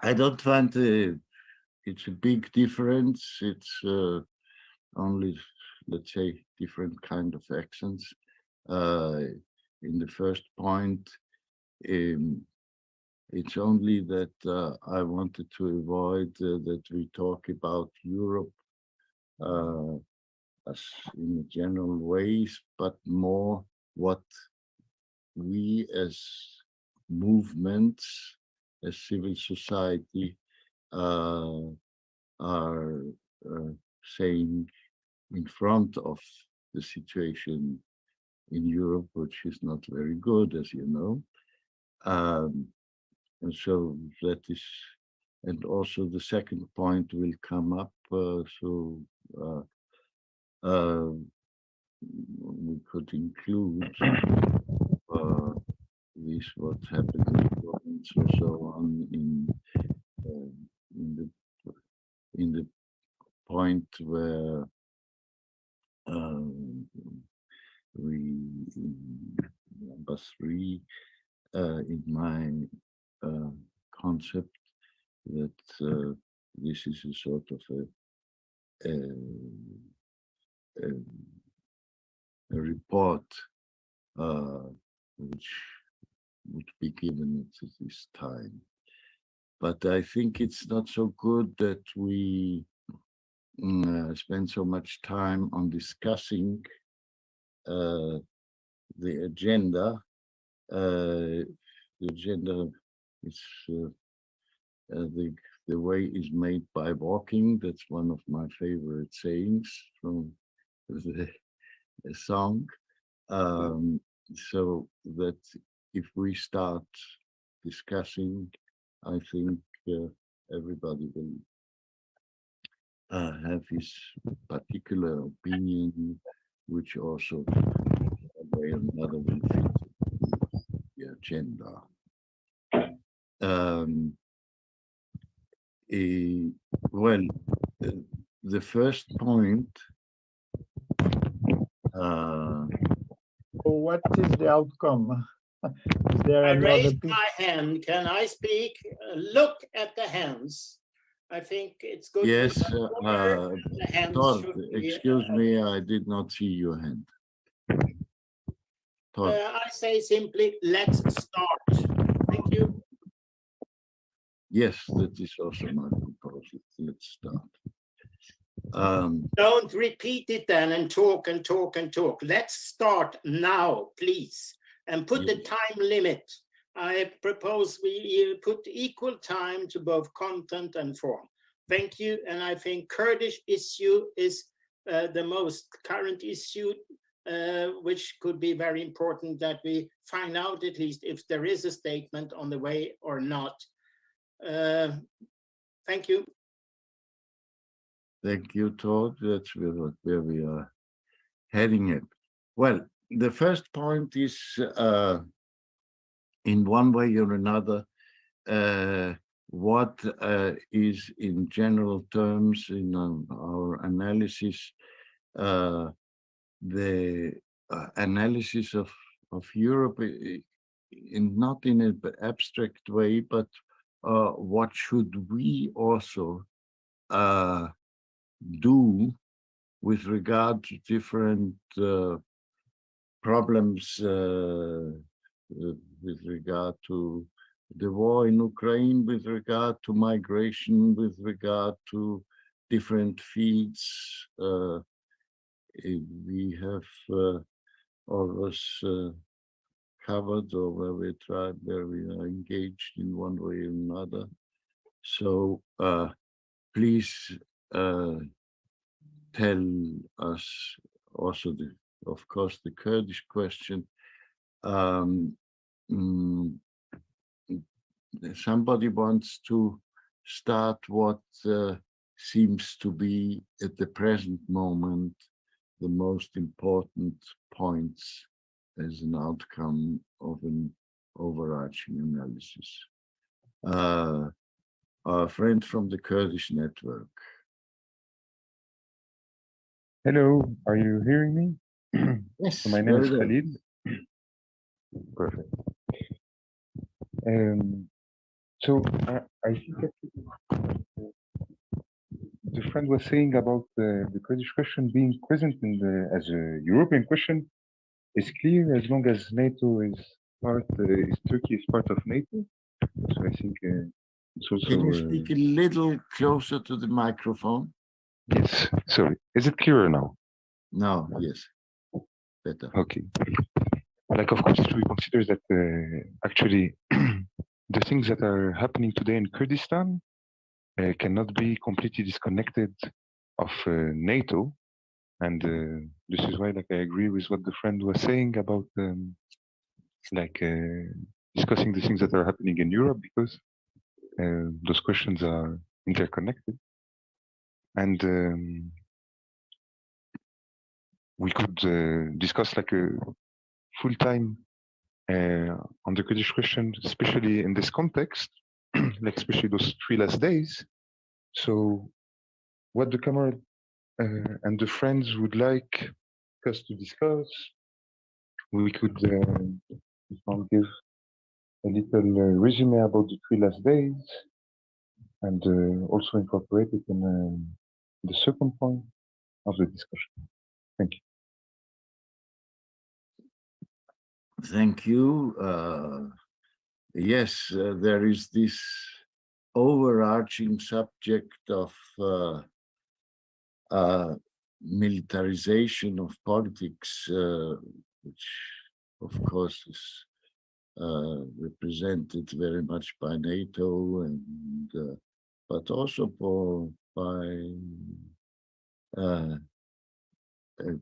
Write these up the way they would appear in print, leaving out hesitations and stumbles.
I don't find it's a big difference. It's only, let's say, different kind of accents. Uh, in the first point, um, it's only that I wanted to avoid that we talk about Europe uh, as in general ways, but more what we as movements, as civil society, uh, are uh, saying in front of the situation in Europe, which is not very good, as you know. Um, and so that is, and also the second point will come up. Uh, uh, we could include this what happened in Florence or so on uh, in the in the point where um, we in number three in my uh, concept that this is a sort of a, a, a report uh, which would be given at this time. But I think it's not so good that we spend so much time on discussing uh, the agenda. The agenda is the way is made by walking. That's one of my favorite sayings from the song. So that if we start discussing, I think everybody will have his particular opinion, which also one way or another will fit the agenda. Um, eh, well, uh, the first point. So what is the outcome? Is there I another raised my hand. Can I speak? Look at the hands. I think it's good. Yes, The hands Todd, should be, excuse me, I did not see your hand. Todd. I say simply, let's start. Thank you. Yes, that is also my proposal. Let's start. Don't repeat it then and talk and talk and talk. Let's start now, please, and put the time limit. I propose we put equal time to both content and form. Thank you. And I think Kurdish issue is the most current issue, which could be very important that we find out at least if there is a statement on the way or not. Thank you. Thank you, Todd. That's where we are heading it. Well, the first point is, in one way or another, what is in general terms in our analysis, the analysis of Europe, not in an abstract way, but what should we also do with regard to different problems with regard to the war in Ukraine, with regard to migration, with regard to different fields. We have always covered, or where we are engaged in one way or another. So please tell us also of course, the Kurdish question. Somebody wants to start what seems to be at the present moment the most important points as an outcome of an overarching analysis. Our friend from the Kurdish network. Hello, are you hearing me? Yes, So my name is very well. Khalid. Perfect. So I think that the friend was saying about the Kurdish question being present in as a European question is clear as long as NATO is part, is Turkey is part of NATO. So I think it's also. Can you speak a little closer to the microphone? Yes, sorry. Is it clearer now? No, yes, better. Okay. Like, of course, we consider that actually the things that are happening today in Kurdistan cannot be completely disconnected of NATO. And this is why, like, I agree with what the friend was saying about, discussing the things that are happening in Europe, because those questions are interconnected. And we could discuss like a full-time on the Kurdish question, especially in this context, like especially those 3 last days. So what the comrade and the friends would like us to discuss, we could give a little resume about the 3 last days and also incorporate it in the second point of the discussion. Thank you. Thank you. Yes, there is this overarching subject of militarization of politics, which of course is represented very much by NATO, and but also by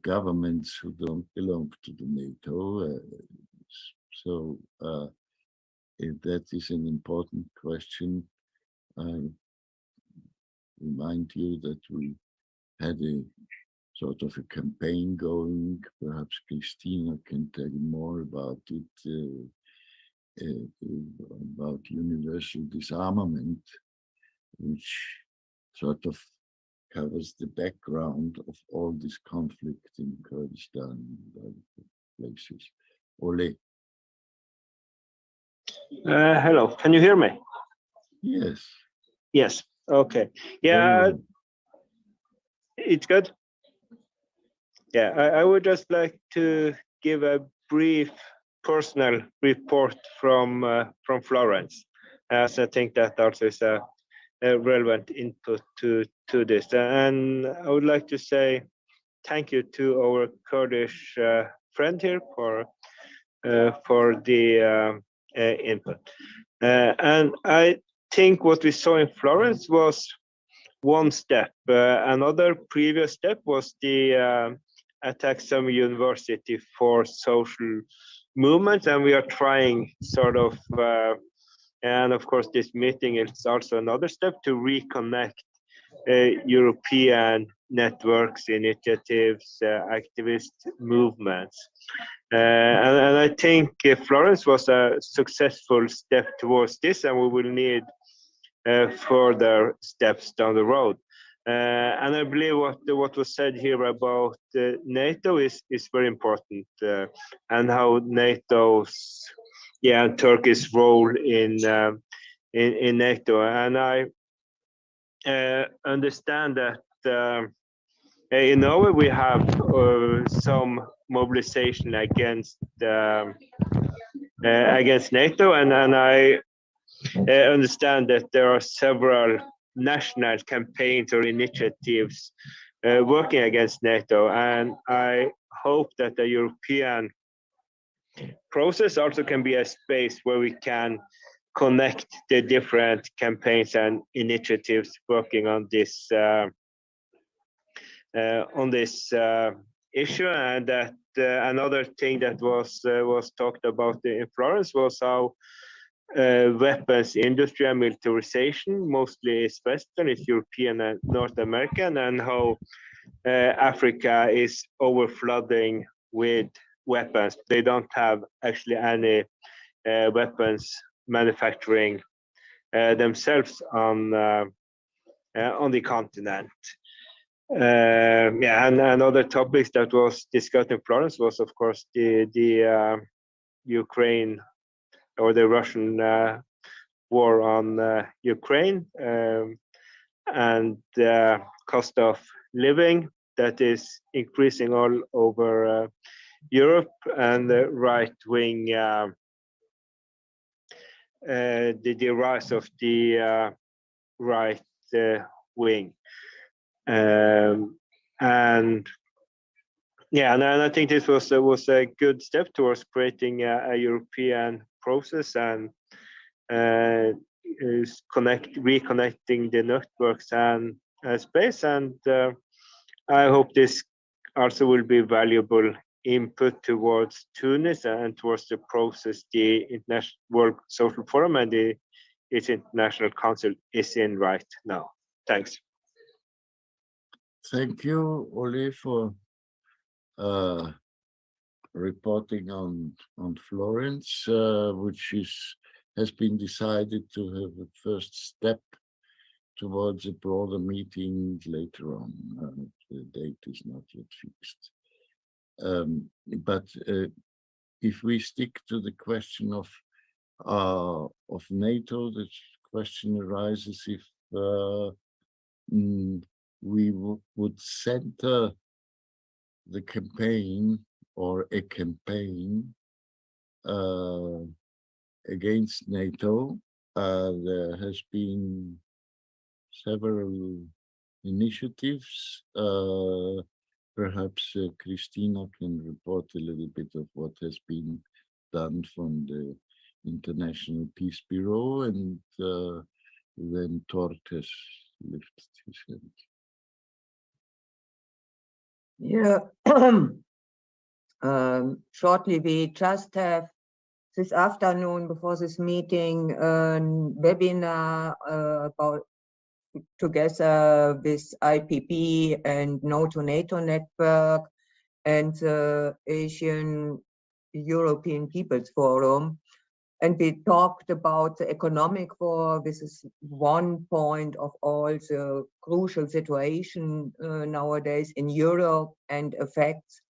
governments who don't belong to the NATO. So if that is an important question, I remind you that we had a sort of a campaign going. Perhaps Christina can tell you more about it, about universal disarmament, which sort of covers the background of all this conflict in Kurdistan and other places. Ole. Hello, can you hear me? Yes. Yes, okay. Very Yeah, well. it's good. Yeah, I would just like to give a brief personal report from Florence, as I think that also is a relevant input to this. And I would like to say thank you to our Kurdish friend here for the input. And I think what we saw in Florence was one step. Another previous step was the attacks on university for social movements, and we are trying sort of, and of course this meeting is also another step to reconnect European networks, initiatives, activist movements. And I think Florence was a successful step towards this, and we will need further steps down the road. And I believe what was said here about NATO is very important, and how NATO's and Turkey's role in NATO. And I understand that in Norway we have some mobilization against NATO, and I understand that there are several national campaigns or initiatives working against NATO, and I hope that the European process also can be a space where we can connect the different campaigns and initiatives working on this issue. And that another thing that was talked about in Florence was how weapons industry and militarization, mostly is Western, is European and North American, and how Africa is overflooding with weapons. They don't have actually any weapons manufacturing themselves on the continent. And other topics that was discussed in Florence was, of course, the Ukraine or the Russian war on Ukraine, and cost of living that is increasing all over Europe, and the right-wing, the rise of the right wing, and yeah, and I think this was a good step towards creating a European process, and is reconnecting the networks and space, and I hope this also will be valuable input towards Tunis and towards the process the International World Social Forum and its International Council is in right now. Thanks. Thank you, Ole, for reporting on Florence, which has been decided to have a first step towards a broader meeting later on. The date is not yet fixed. But if we stick to the question of NATO, the question arises if we would center the campaign or a campaign against NATO. There has been several initiatives. Perhaps Christina can report a little bit of what has been done from the International Peace Bureau, and then Tort has lifted his hand. Yeah, shortly, we just have this afternoon before this meeting a webinar about together with IPP and No to NATO network and the Asian European People's Forum. And we talked about the economic war. This is one point of all the crucial situation nowadays in Europe and affects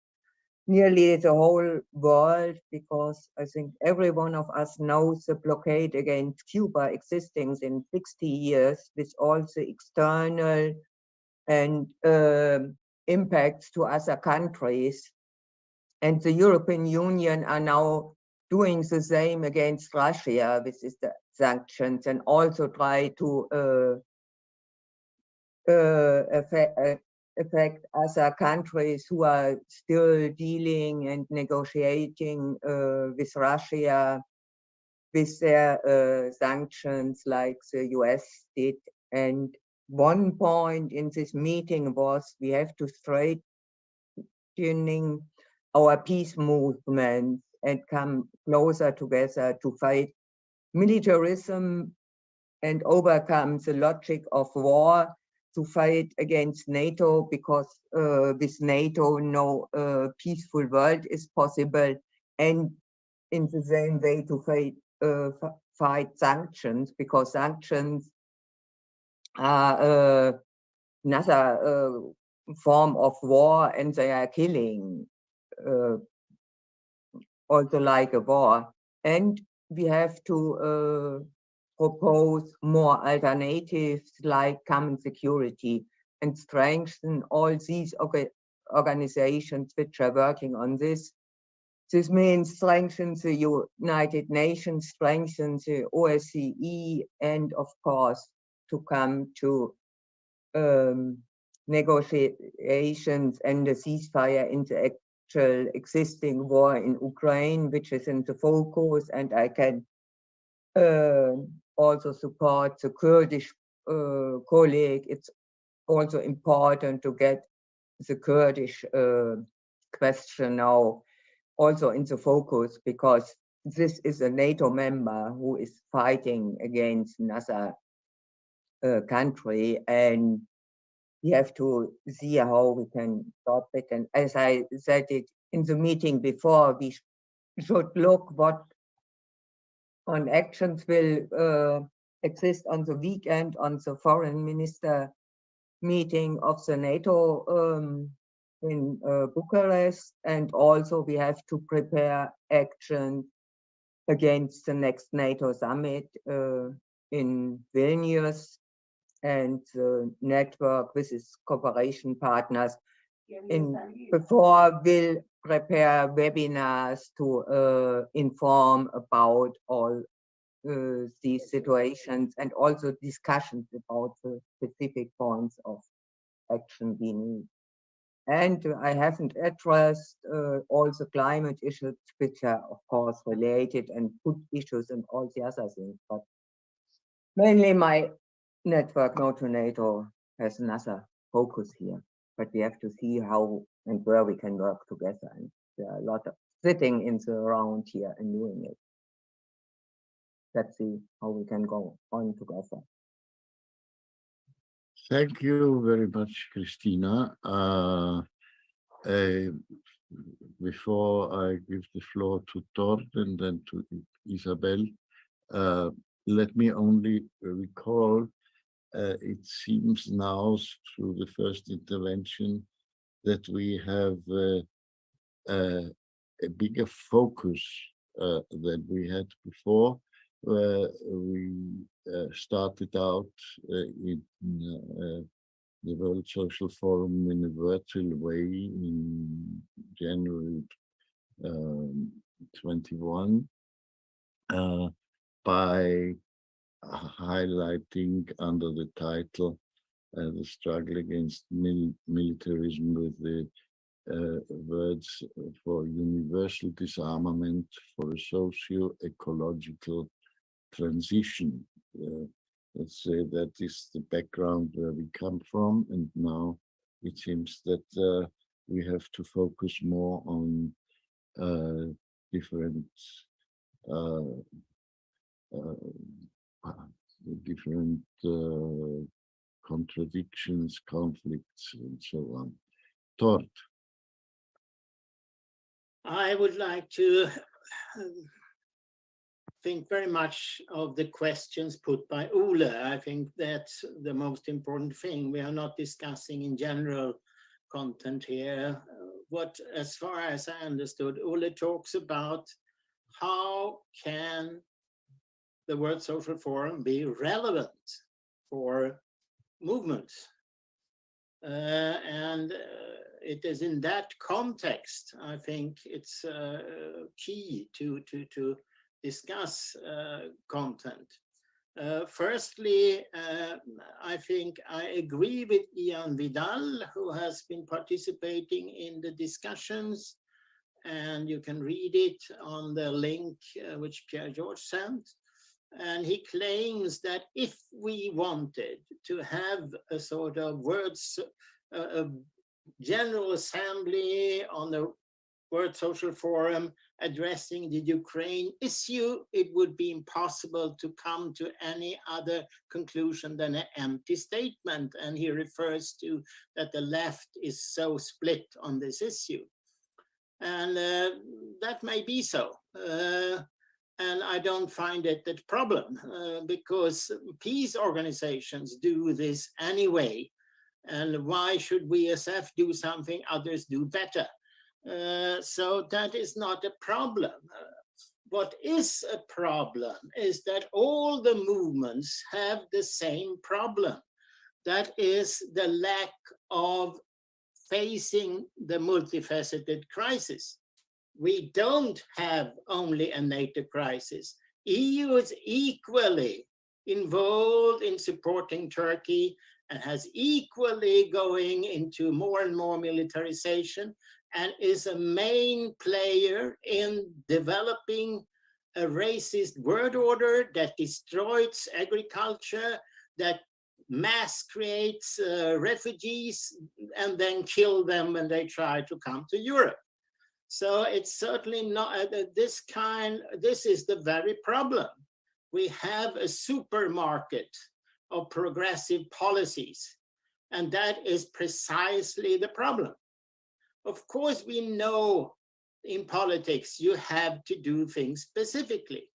nearly the whole world, because I think every one of us knows the blockade against Cuba existing in 60 years with all the external and impacts to other countries. And the European Union are now doing the same against Russia with the sanctions, and also try to affect other countries who are still dealing and negotiating with Russia with their sanctions like the US did. And one point in this meeting was we have to strengthening our peace movement and come closer together to fight militarism and overcome the logic of war, to fight against NATO, because with NATO no peaceful world is possible, and in the same way to fight sanctions, because sanctions are another form of war, and they are killing also like a war. And we have to propose more alternatives like common security and strengthen all these organizations which are working on this. This means strengthen the United Nations, strengthen the OSCE, and of course to come to negotiations and a ceasefire in the actual existing war in Ukraine, which is in the focus. And I can also support the Kurdish colleague. It's also important to get the Kurdish question now also in the focus, because this is a NATO member who is fighting against another country, and we have to see how we can stop it. And as I said it in the meeting before, we should look what on actions will exist on the weekend on the foreign minister meeting of the NATO in Bucharest, and also we have to prepare action against the next NATO summit in Vilnius, and the network with its cooperation partners before will prepare webinars to inform about all these situations and also discussions about the specific points of action we need. And I haven't addressed all the climate issues, which are of course related, and food issues and all the other things, but mainly my network, No to NATO, has another focus here. But we have to see how and where we can work together. And there are a lot of sitting in the round here and doing it. Let's see how we can go on together. Thank you very much, Christina. Before I give the floor to Tord and then to Isabel, let me only recall, it seems now through the first intervention that we have a bigger focus than we had before. We started out in the World Social Forum in a virtual way in January 21 by highlighting under the title the struggle against militarism with the words for universal disarmament for a socio-ecological transition. Let's say that is the background where we come from, and now it seems that we have to focus more on different contradictions, conflicts, and so on. Tord. I would like to think very much of the questions put by Ole. I think that's the most important thing. We are not discussing in general content here. What, as far as I understood, Ole talks about how can the World Social Forum be relevant for movements. It is in that context, I think it's key to discuss content. Firstly, I think I agree with Ian Vidal, who has been participating in the discussions, and you can read it on the link which Pierre George sent. And he claims that if we wanted to have a sort of a General Assembly on the World Social Forum addressing the Ukraine issue, it would be impossible to come to any other conclusion than an empty statement. And he refers to that the left is so split on this issue. And that may be so. And I don't find it a problem because peace organizations do this anyway. And why should WSF do something others do better? So that is not a problem. What is a problem is that all the movements have the same problem. That is the lack of facing the multifaceted crisis. We don't have only a NATO crisis. EU is equally involved in supporting Turkey and has equally going into more and more militarization and is a main player in developing a racist world order that destroys agriculture, that mass creates refugees and then kill them when they try to come to Europe. So it's certainly not this is the very problem. We have a supermarket of progressive policies, and that is precisely the problem. Of course, we know in politics you have to do things specifically.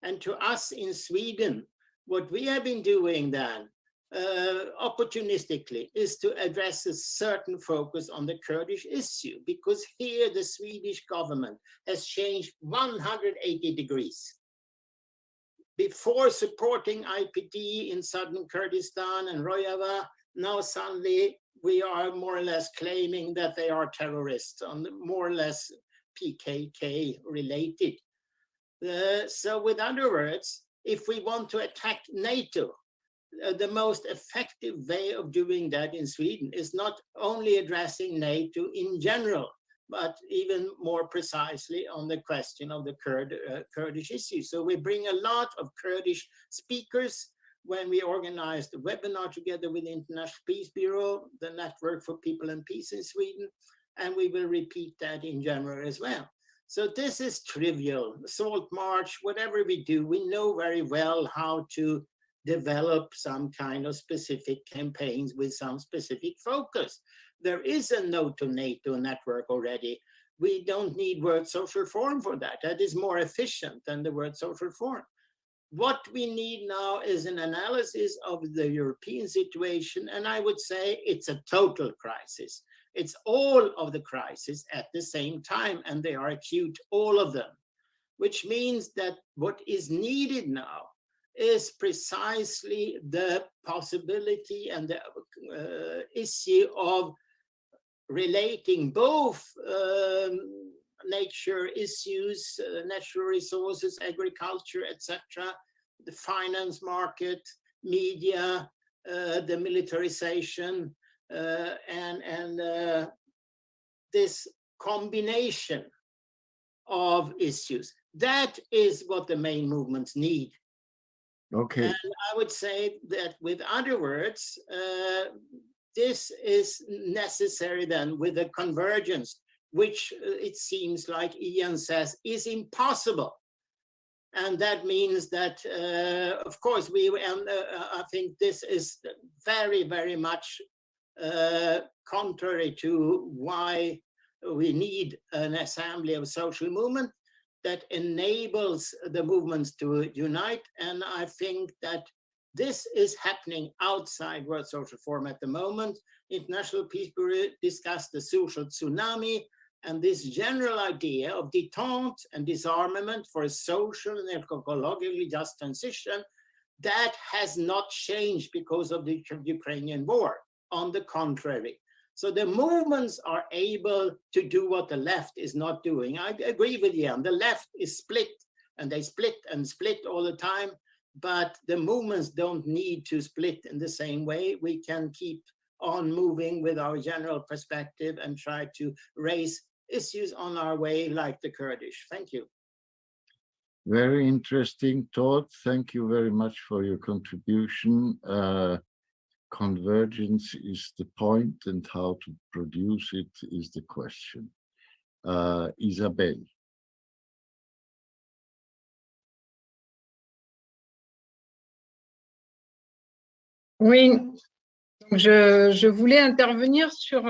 And to us in Sweden, what we have been doing then, opportunistically, is to address a certain focus on the Kurdish issue, because here the Swedish government has changed 180 degrees. before supporting IPD in southern Kurdistan and Rojava, now suddenly we are more or less claiming that they are terrorists, more or less PKK related. So with other words, if we want to attack NATO, the most effective way of doing that in Sweden is not only addressing NATO in general, but even more precisely on the question of the Kurdish issue. So we bring a lot of Kurdish speakers when we organized a webinar together with the International Peace Bureau, the Network for People and Peace in Sweden, and we will repeat that in January as well. So this is trivial. Salt March, whatever we do, we know very well how to develop some kind of specific campaigns with some specific focus. There is a no to NATO network already. We don't need World Social Forum for that. That is more efficient than the World Social Forum. What we need now is an analysis of the European situation, and I would say it's a total crisis. It's all of the crises at the same time, and they are acute, all of them, which means that what is needed now is precisely the possibility and the issue of relating both nature issues, natural resources, agriculture, etc., the finance market, media, the militarization, and this combination of issues. That is what the main movements need. Okay. And I would say that, with other words, this is necessary then with a convergence, which it seems like Ian says is impossible. And that means that, of course, I think this is very, very much contrary to why we need an assembly of social movement that enables the movements to unite. And I think that this is happening outside World Social Forum at the moment. International Peace Bureau discussed the social tsunami, and this general idea of detente and disarmament for a social and ecologically just transition, that has not changed because of the Ukrainian war. On the contrary. So the movements are able to do what the left is not doing. I agree with you. The left is split, and they split and split all the time, but the movements don't need to split in the same way. We can keep on moving with our general perspective and try to raise issues on our way, like the Kurdish. Thank you. Very interesting thought. Thank you very much for your contribution. Convergence is the point, and how to produce it is the question. Isabelle. Oui, je voulais intervenir sur...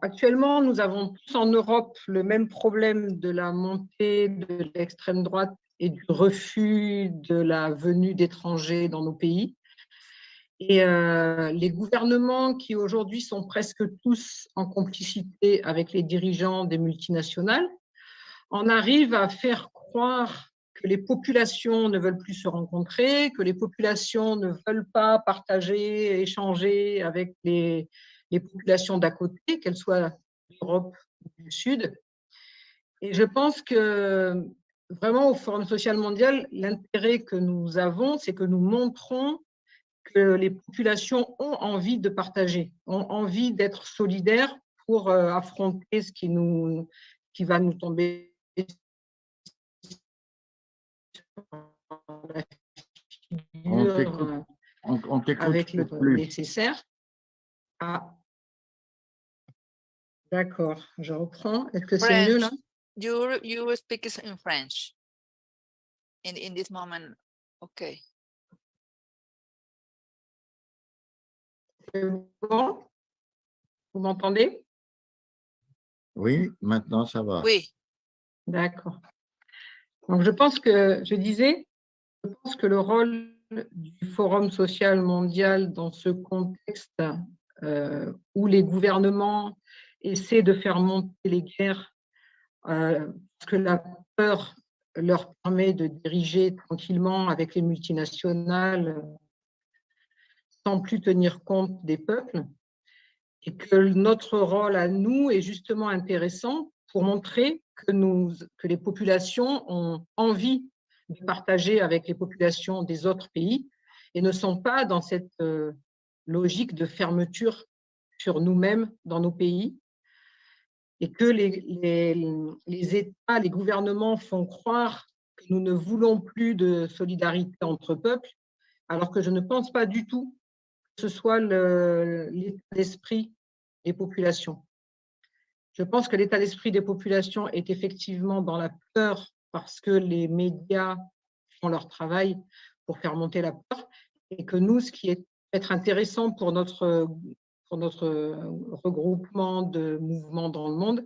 actuellement, nous avons tous en Europe le même problème de la montée de l'extrême droite et du refus de la venue d'étrangers dans nos pays. Et les gouvernements qui aujourd'hui sont presque tous en complicité avec les dirigeants des multinationales en arrivent à faire croire que les populations ne veulent plus se rencontrer, que les populations ne veulent pas partager, échanger avec les populations d'à côté, qu'elles soient d'Europe ou du Sud. Et je pense que vraiment au Forum social mondial, l'intérêt que nous avons, c'est que nous montrons que les populations ont envie de partager, ont envie d'être solidaires pour affronter ce qui va nous tomber On t'écoute avec le plus. nécessaire. Ah, d'accord, je reprends. Est-ce que c'est mieux là? You speak in French in this moment. Okay. C'est bon? Vous m'entendez? Oui, maintenant ça va. Oui. D'accord. Donc je pense que le rôle du Forum social mondial dans ce contexte où les gouvernements essaient de faire monter les guerres, parce que la peur leur permet de diriger tranquillement avec les multinationales sans plus tenir compte des peuples, et que notre rôle à nous est justement intéressant pour montrer que les populations ont envie de partager avec les populations des autres pays et ne sont pas dans cette logique de fermeture sur nous-mêmes dans nos pays, et que les États, les gouvernements font croire que nous ne voulons plus de solidarité entre peuples, alors que je ne pense pas du tout que ce soit l'état d'esprit des populations. Je pense que l'état d'esprit des populations est effectivement dans la peur parce que les médias font leur travail pour faire monter la peur, et que nous, ce qui est peut-être intéressant pour notre regroupement de mouvements dans le monde,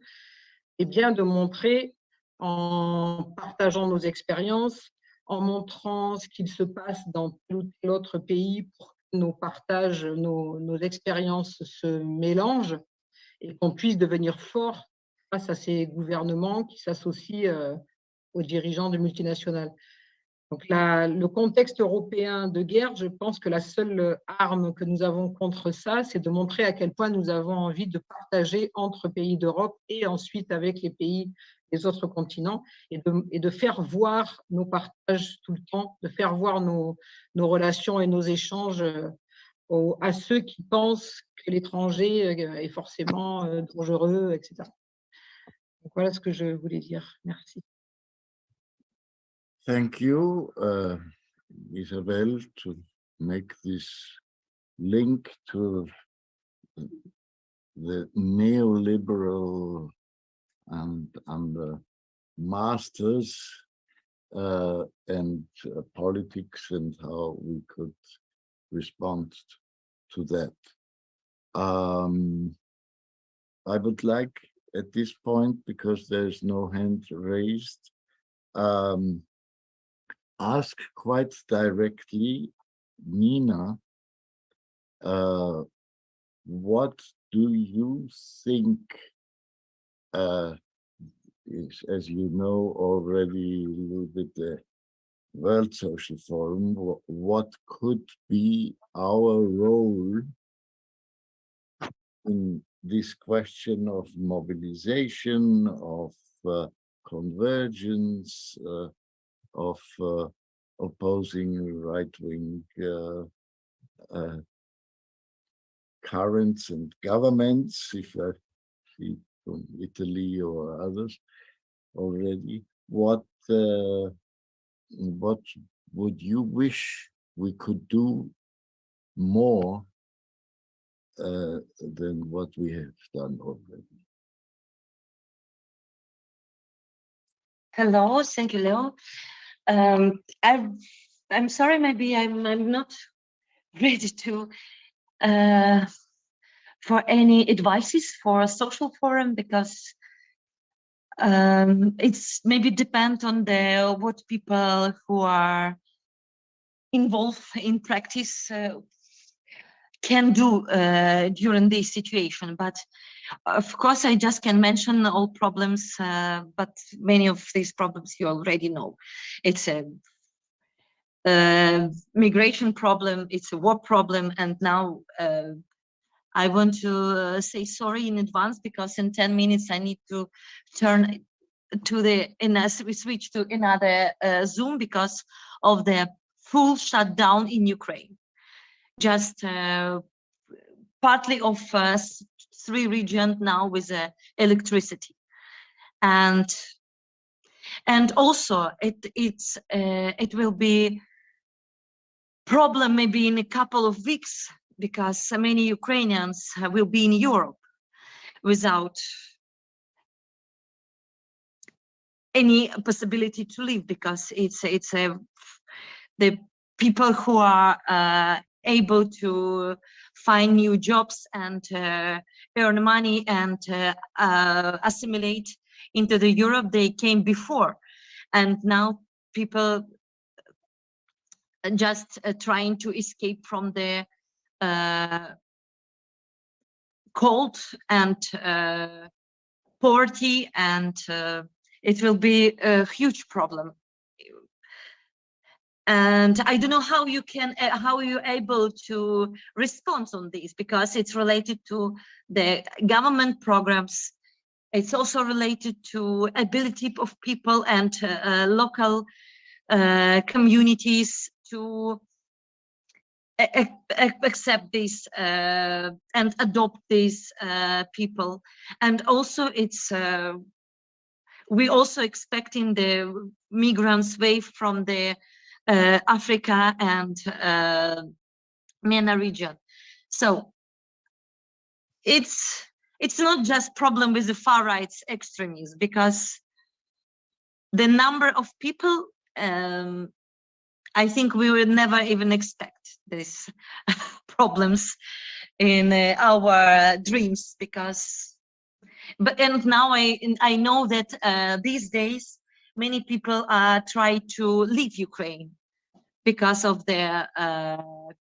est bien de montrer, en partageant nos expériences, en montrant ce qu'il se passe dans tel ou tel autre pays pour que nos expériences se mélangent et qu'on puisse devenir fort face à ces gouvernements qui s'associent aux dirigeants de multinationales. Donc le contexte européen de guerre, je pense que la seule arme que nous avons contre ça, c'est de montrer à quel point nous avons envie de partager entre pays d'Europe et ensuite avec les pays des autres continents, et de faire voir nos partages tout le temps, de faire voir nos relations et nos échanges à ceux qui pensent que l'étranger est forcément dangereux, etc. Donc voilà ce que je voulais dire. Merci. Thank you, Isabel, to make this link to the neoliberal and the masters and politics, and how we could respond to that. I would like at this point, because there's no hand raised, ask quite directly, Nina, what do you think is, as you know already a little bit, the World Social Forum, what could be our role in this question of mobilization, of convergence, of opposing right-wing currents and governments, if I see from Italy or others already. What would you wish we could do more than what we have done already? Hello, thank you, Leo. I'm sorry, maybe I'm not ready to for any advices for a social forum, because it's maybe depend on what people who are involved in practice can do during this situation. But of course, I just can mention all problems, but many of these problems you already know. It's a migration problem, it's a war problem, and now I want to say sorry in advance, because in 10 minutes I need to turn to switch to another Zoom because of the full shutdown in Ukraine. Just partly of 3 regions now with electricity, and also it will be problem maybe in a couple of weeks, because so many Ukrainians will be in Europe without any possibility to live, because it's the people who are able to find new jobs and earn money and assimilate into the Europe they came before, and now people just trying to escape from the cold and poverty, and it will be a huge problem And I don't know how you can, how you're able to respond on this, because it's related to the government programs. It's also related to ability of people and local communities to accept this and adopt these people. And also it's we also expecting the migrants wave from the Africa and MENA region. So it's not just problem with the far right extremists, because the number of people, I think we would never even expect these problems in our dreams, because and now I know that these days many people are trying to leave Ukraine because of the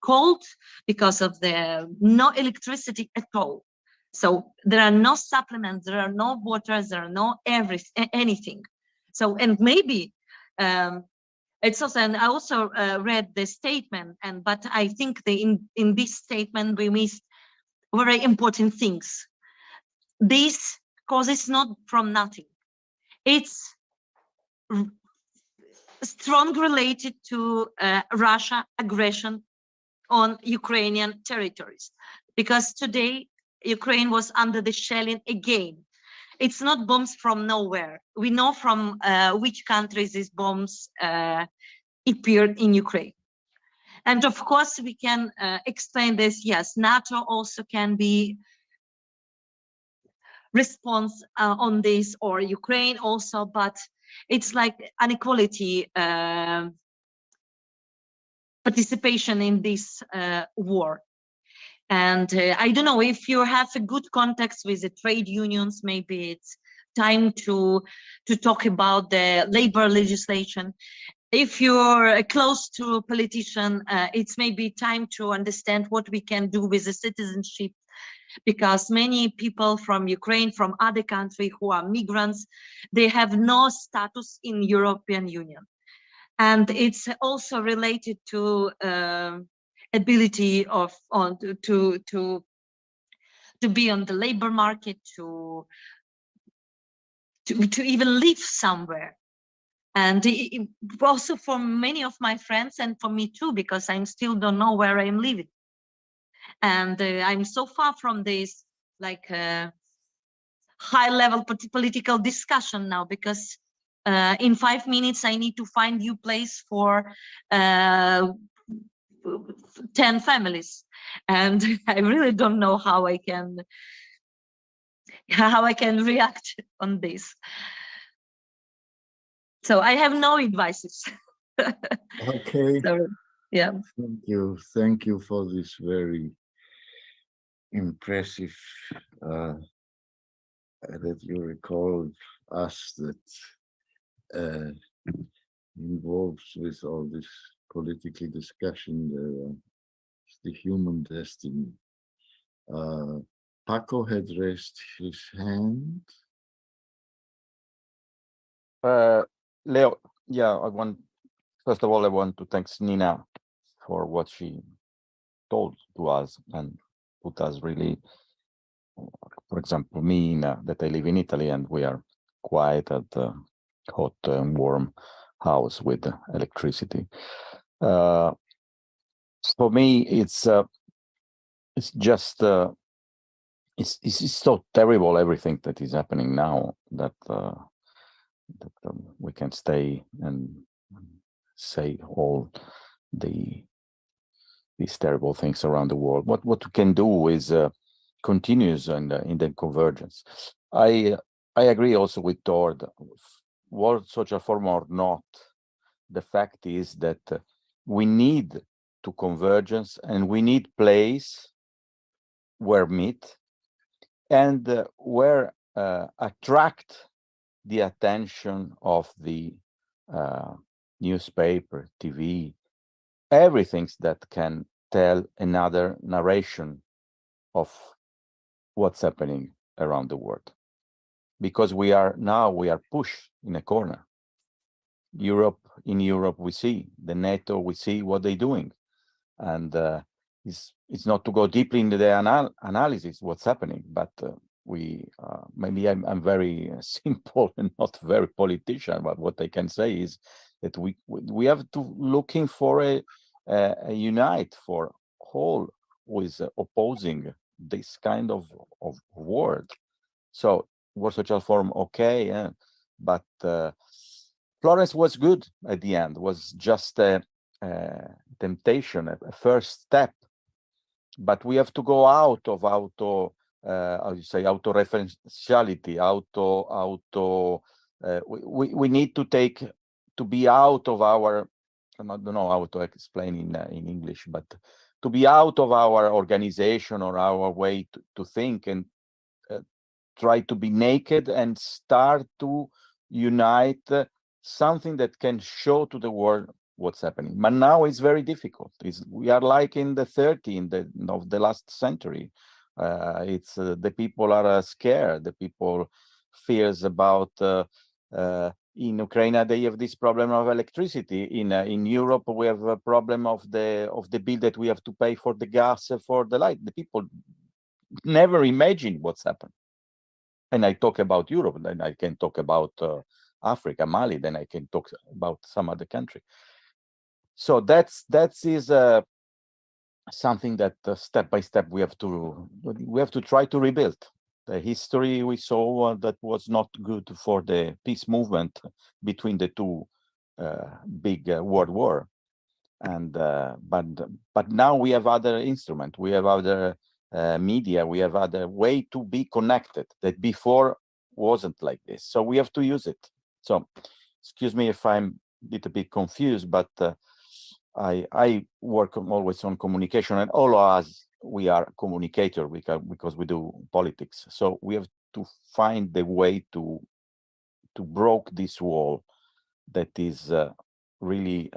cold, because of the no electricity at all. So there are no supplements, there are no waters, there are no anything. So, and maybe it's also, and I also read the statement, but I think in this statement we missed very important things. This causes not from nothing. It's strongly related to Russia aggression on Ukrainian territories, because today Ukraine was under the shelling again. It's not bombs from nowhere. We know from which countries these bombs appeared in Ukraine. And of course, we can explain this. Yes, NATO also can be response on this, or Ukraine also, but it's like inequality participation in this war. And I don't know, if you have a good context with the trade unions, maybe it's time to talk about the labor legislation. If you're close to a politician, it's maybe time to understand what we can do with the citizenship, because many people from Ukraine, from other countries who are migrants, they have no status in European Union. And it's also related to ability of to be on the labor market, to even live somewhere. And also for many of my friends, and for me too, because I still don't know where I'm living. And I'm so far from this like high level political discussion now, because in 5 minutes I need to find new place for 10 families, and I really don't know how I can react on this. So I have no advices. Okay. So, yeah. Thank you for this very impressive that you recalled us that involves with all this political discussion, the human destiny. Paco had raised his hand. Leo, yeah, first of all, I want to thank Nina for what she told to us and put us really, for example, me, that I live in Italy and we are quiet at the hot and warm house with electricity. For me, it's just, it's so terrible, everything that is happening now, that we can stay and say all these terrible things around the world. What we can do is continues in the convergence. I agree also with Tord. World Social Forum or not, the fact is that we need to convergence, and we need place where meet and where attract the attention of the newspaper, TV, everything that can tell another narration of what's happening around the world. Because we are pushed in a corner. in Europe, we see the NATO, we see what they're doing, and it's not to go deeply into the analysis what's happening, but we maybe I'm very simple and not very politician, but what I can say is that we have to looking for a unite for all who is opposing this kind of word. So war social form, okay, yeah, but Florence was good at the end, was just a temptation, a first step. But we have to go out of how you say, auto-referentiality, we need to be out of our, I don't know how to explain in English, but to be out of our organization or our way to think and try to be naked and start to unite something that can show to the world what's happening. But now it's very difficult. We are like in the 30s of the last century. It's the people are scared. The people fears about in Ukraine they have this problem of electricity. In Europe we have a problem of the bill that we have to pay for the gas, for the light. The people never imagine what's happened. And I talk about Europe, then I can talk about Africa, Mali, then I can talk about some other country. So that is something that step by step we have to try to rebuild. The history we saw that was not good for the peace movement between the two big world war, and but now we have other instruments, we have other media, we have other way to be connected that before wasn't like this. So we have to use it. So excuse me if I'm a little bit confused, but I work always on communication, and all of us, we are communicator because we do politics. So we have to find the way to break this wall that is really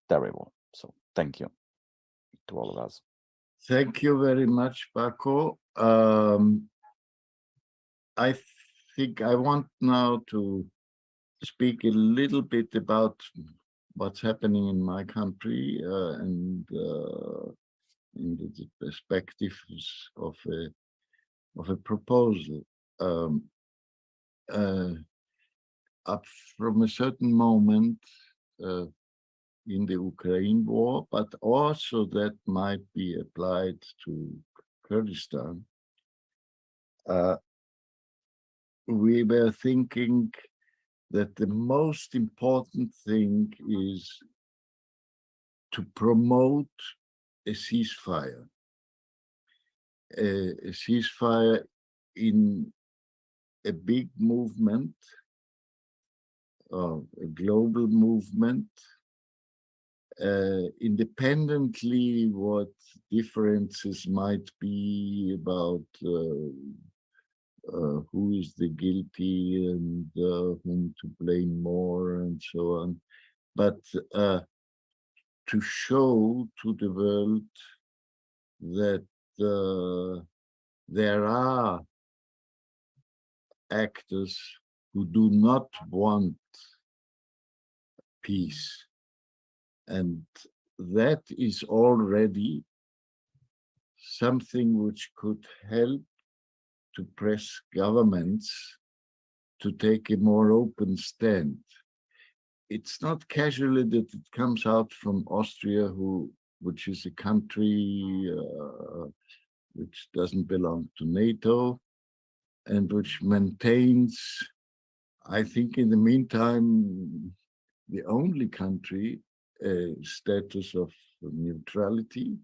terrible. So thank you to all of us. Thank you very much, Paco. I think I want now to speak a little bit about what's happening in my country and in the perspectives of a proposal. Up from a certain moment in the Ukraine war, but also that might be applied to Kurdistan. We were thinking that the most important thing is to promote a ceasefire. A ceasefire in a big movement, a global movement, independently what differences might be about who is the guilty and whom to blame more and so on, but to show to the world that there are actors who do not want peace, and that is already something which could help to press governments to take a more open stand. It's not casually that it comes out from Austria, which is a country which doesn't belong to NATO and which maintains, I think in the meantime, the only country status of neutrality.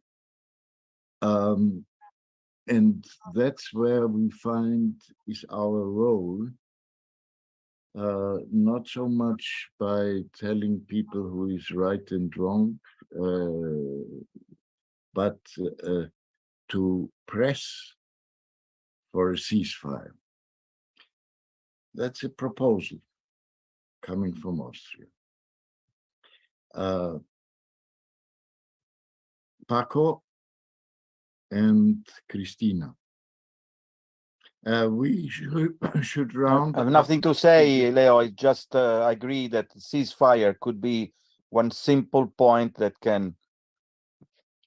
And that's where we find is our role, not so much by telling people who is right and wrong, but to press for a ceasefire. That's a proposal coming from Austria. Paco and Christina, We should I round have up. nothing to say, Leo. I just agree that ceasefire could be one simple point that can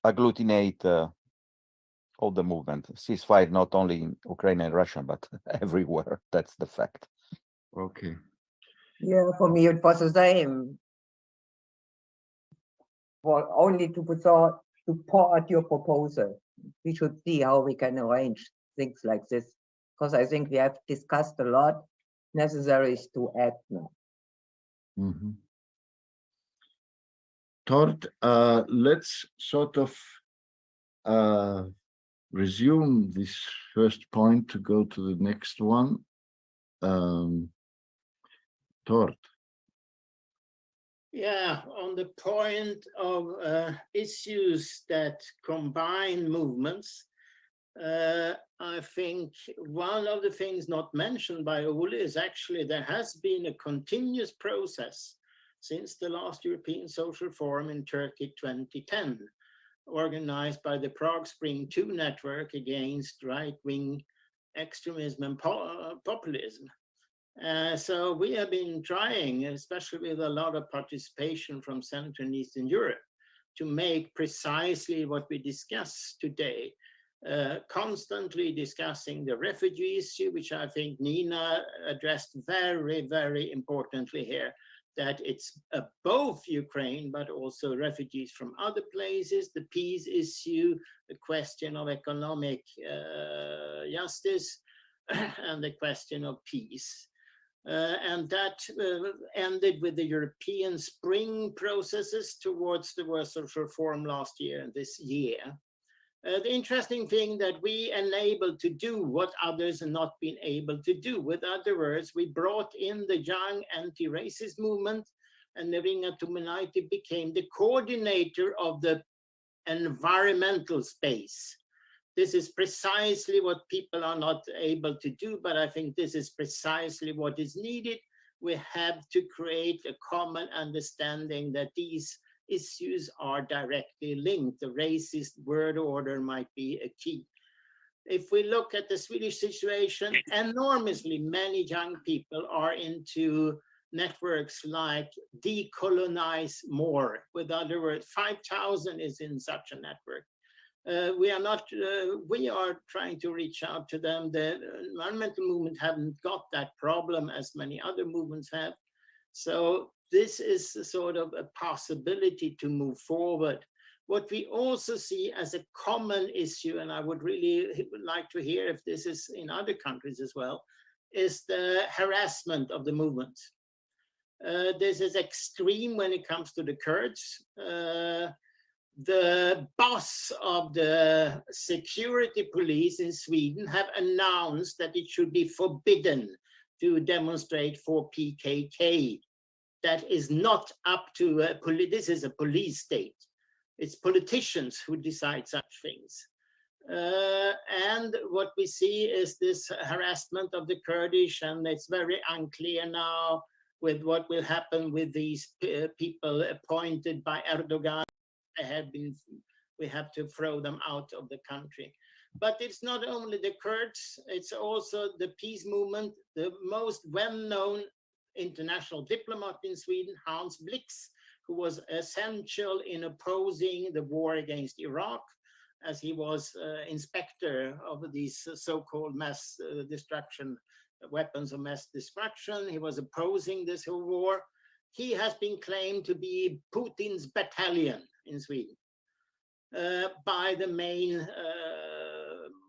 agglutinate all the movement. Ceasefire not only in Ukraine and Russia, but everywhere. That's the fact. Okay. Yeah, for me it was the same. For only to support your proposal. We should see how we can arrange things like this, because I think we have discussed a lot. Necessary is to act now. Mhm. Tord, let's sort of resume this first point to go to the next one. Tord. Yeah, on the point of issues that combine movements, I think one of the things not mentioned by Ole is actually there has been a continuous process since the last European Social Forum in Turkey 2010, organized by the Prague Spring 2 network against right-wing extremism and populism. So we have been trying, especially with a lot of participation from Central and Eastern Europe, to make precisely what we discuss today, constantly discussing the refugee issue, which I think Nina addressed very, very importantly here, that it's both Ukraine, but also refugees from other places, the peace issue, the question of economic justice, and the question of peace. And that ended with the European spring processes towards the World Social Forum last year and this year. The interesting thing that we enabled to do what others have not been able to do. With other words, we brought in the young anti-racist movement, and Neringa Tuminaiti became the coordinator of the environmental space. This is precisely what people are not able to do, but I think this is precisely what is needed. We have to create a common understanding that these issues are directly linked. The racist word order might be a key. If we look at the Swedish situation, enormously many young people are into networks like Decolonize More. With other words, 5,000 is in such a network. We are trying to reach out to them. The environmental movement haven't got that problem as many other movements have. So this is a sort of a possibility to move forward. What we also see as a common issue, and I would really like to hear if this is in other countries as well, is the harassment of the movement. This is extreme when it comes to the Kurds. The boss of the security police in Sweden have announced that it should be forbidden to demonstrate for PKK. That is not up to this is a police state. It's politicians who decide such things. And what we see is this harassment of the Kurdish, and it's very unclear now with what will happen with these people appointed by Erdogan. We have to throw them out of the country. But it's not only the Kurds, it's also the peace movement. The most well-known international diplomat in Sweden, Hans Blix, who was essential in opposing the war against Iraq, as he was inspector of these so-called mass destruction, weapons of mass destruction. He was opposing this whole war. He has been claimed to be Putin's battalion in Sweden by the main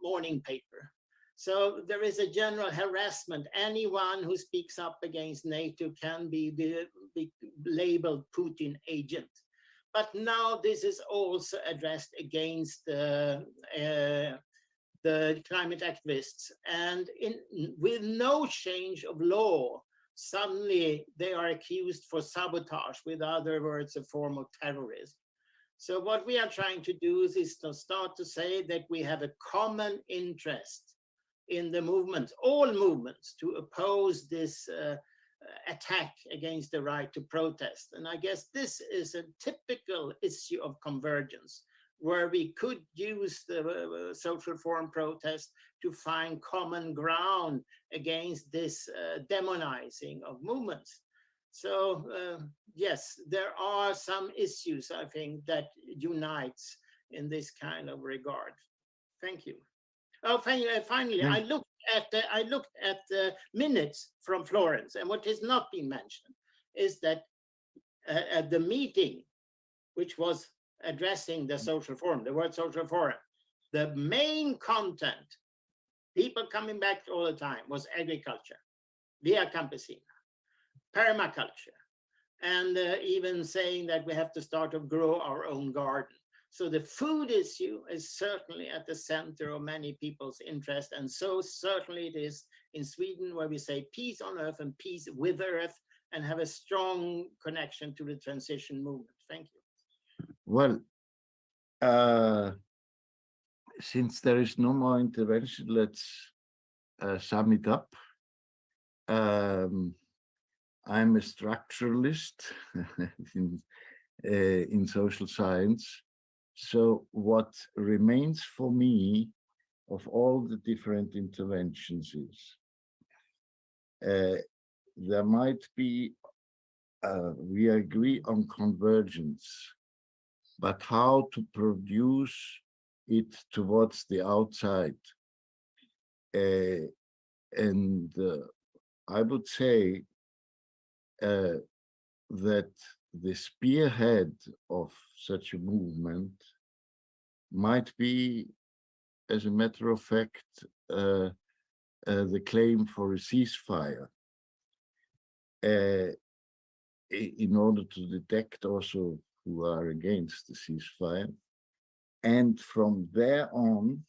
morning paper. So there is a general harassment. Anyone who speaks up against NATO can be labeled Putin agent. But now this is also addressed against the climate activists. And with no change of law, suddenly they are accused for sabotage, with other words, a form of terrorism. So what we are trying to do is to start to say that we have a common interest in the movements, all movements, to oppose this attack against the right to protest. And I guess this is a typical issue of convergence. where we could use the social forum protest to find common ground against this demonizing of movements. So yes, there are some issues, I think, that unites in this kind of regard. Thank you. Oh, finally, I looked at the minutes from Florence, and what has not been mentioned is that at the meeting, which was addressing the social forum, the World Social Forum, the main content, people coming back all the time, was agriculture, via campesina, permaculture, and even saying that we have to start to grow our own garden. So the food issue is certainly at the center of many people's interest, and so certainly it is in Sweden, where we say peace on earth and peace with earth, and have a strong connection to the transition movement. Thank you. Well, since there is no more intervention, let's sum it up. I'm a structuralist in social science. So what remains for me of all the different interventions is there might be, we agree on convergence, but how to produce it towards the outside. And I would say that the spearhead of such a movement might be, as a matter of fact, the claim for a ceasefire, in order to detect also who are against the ceasefire, and from there on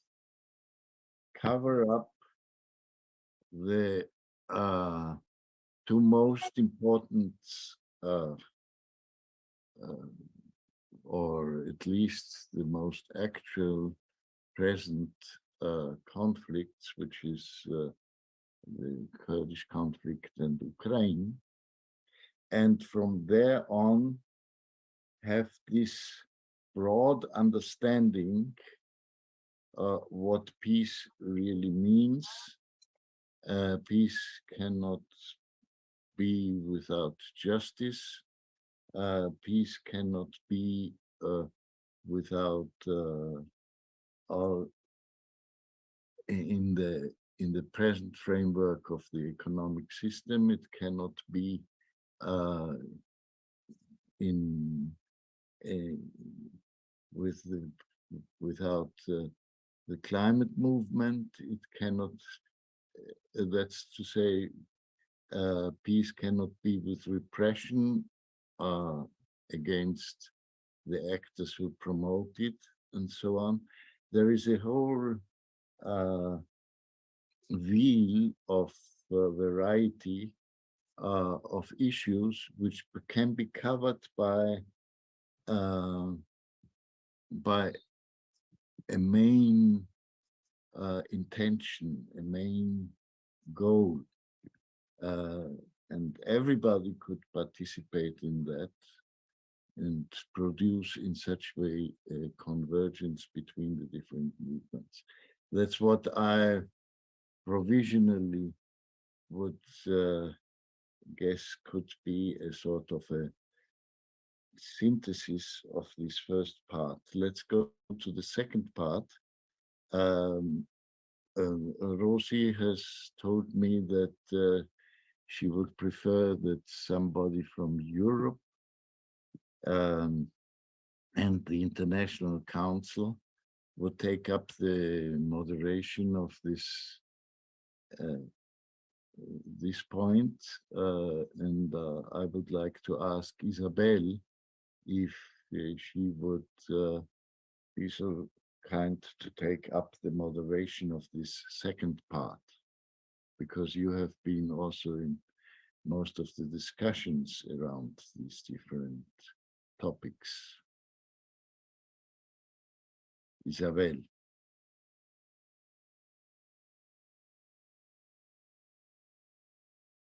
cover up the two most important or at least the most actual present conflicts, which is the Kurdish conflict and Ukraine, and from there on have this broad understanding what peace really means. Peace cannot be without justice. Peace cannot be without in the present framework of the economic system. It cannot be without the climate movement. It cannot. That's to say, peace cannot be with repression against the actors who promote it, and so on. There is a whole wheel of variety of issues which can be covered by a main intention, a main goal, and everybody could participate in that and produce in such way a convergence between the different movements. That's what I provisionally would guess could be a sort of a synthesis of this first part. Let's go to the second part. Rosie has told me that she would prefer that somebody from Europe and the International Council would take up the moderation of this point, and I would like to ask Isabel if she would be so kind to take up the moderation of this second part, because you have been also in most of the discussions around these different topics. Isabel.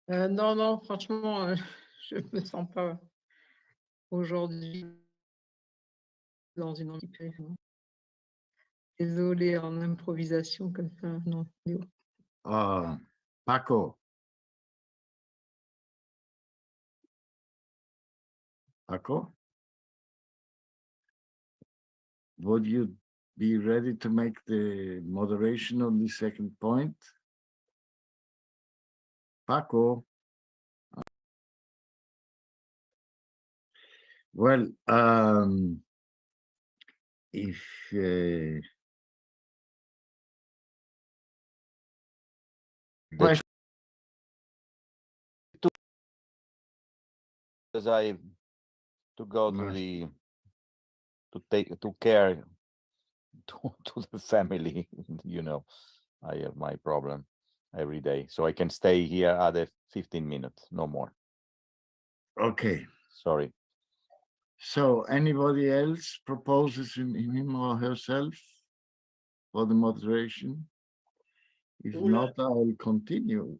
Non, franchement, je ne me sens pas aujourd'hui dans une anticipée. Désolée, en improvisation comme ça, non. Paco. Paco? Would you be ready to make the moderation on the second point? Paco? Well, if question Because I to go to the to care to the family, you know, I have my problem every day, so I can stay here other 15 minutes, no more. Okay. Sorry. So anybody else proposes in him or herself for the moderation? If Ola. not, I will continue.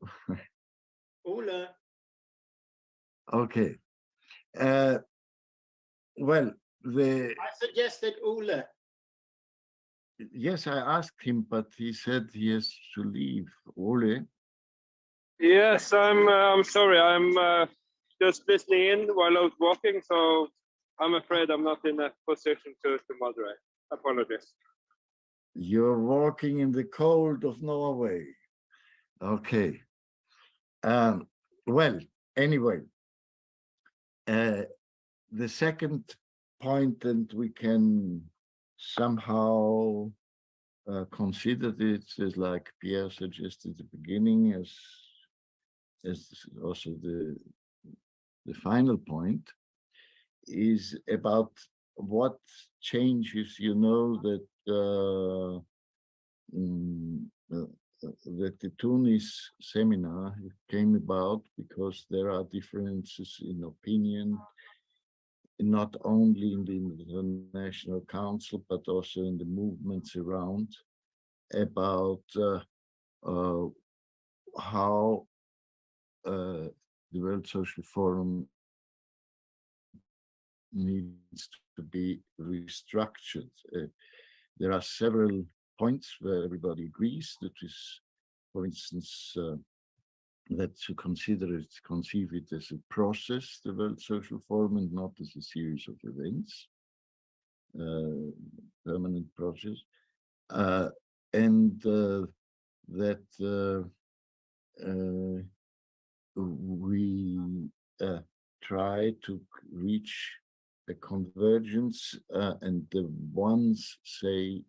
Ola, Okay. Well, I suggested Ola. yes, I asked him, but he said he has to leave. Ole? Yes, I'm sorry. I'm just listening in while I was walking, so I'm afraid I'm not in a position to moderate. Apologies. You're walking in the cold of Norway. Okay. Well, anyway, the second point, and we can somehow consider it as, like Pierre suggested at the beginning, as also the final point, is about what changes, you know, that that the Tunis seminar came about because there are differences in opinion, not only in the International Council, but also in the movements around, about how the World Social Forum needs to be restructured. There are several points where everybody agrees. That is, for instance, that to conceive it as a process, the World Social Forum, and not as a series of events, permanent process, and that we try to reach a convergence, and the ones say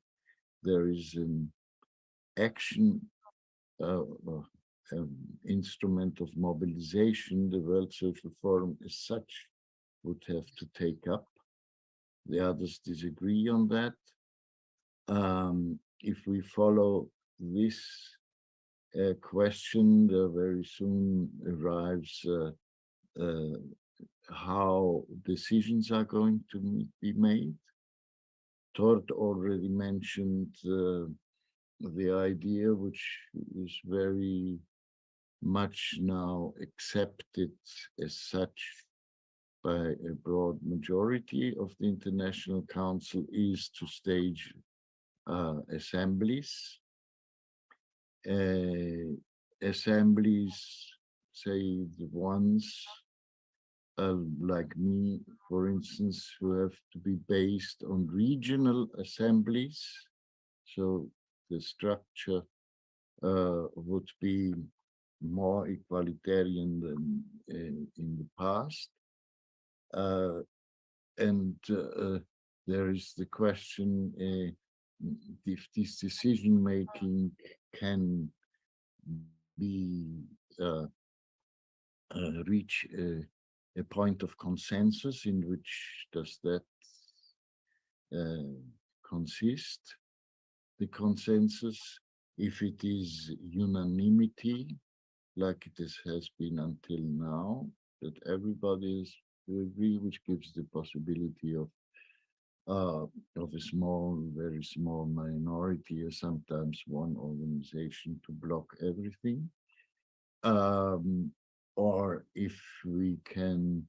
there is an action instrument of mobilization the World Social Forum as such would have to take up. The others disagree on that. If we follow this question, there very soon arrives how decisions are going to be made. Tord already mentioned the idea, which is very much now accepted as such by a broad majority of the International Council, is to stage assemblies. Assemblies, say the ones like me, for instance, who have to be based on regional assemblies. So the structure would be more egalitarian than in the past. And there is the question if this decision making can be reach a point of consensus. In which does that consist? The consensus, if it is unanimity, like it has been until now, that everybody is to agree, which gives the possibility of a small, very small minority, or sometimes one organization, to block everything. Or if we can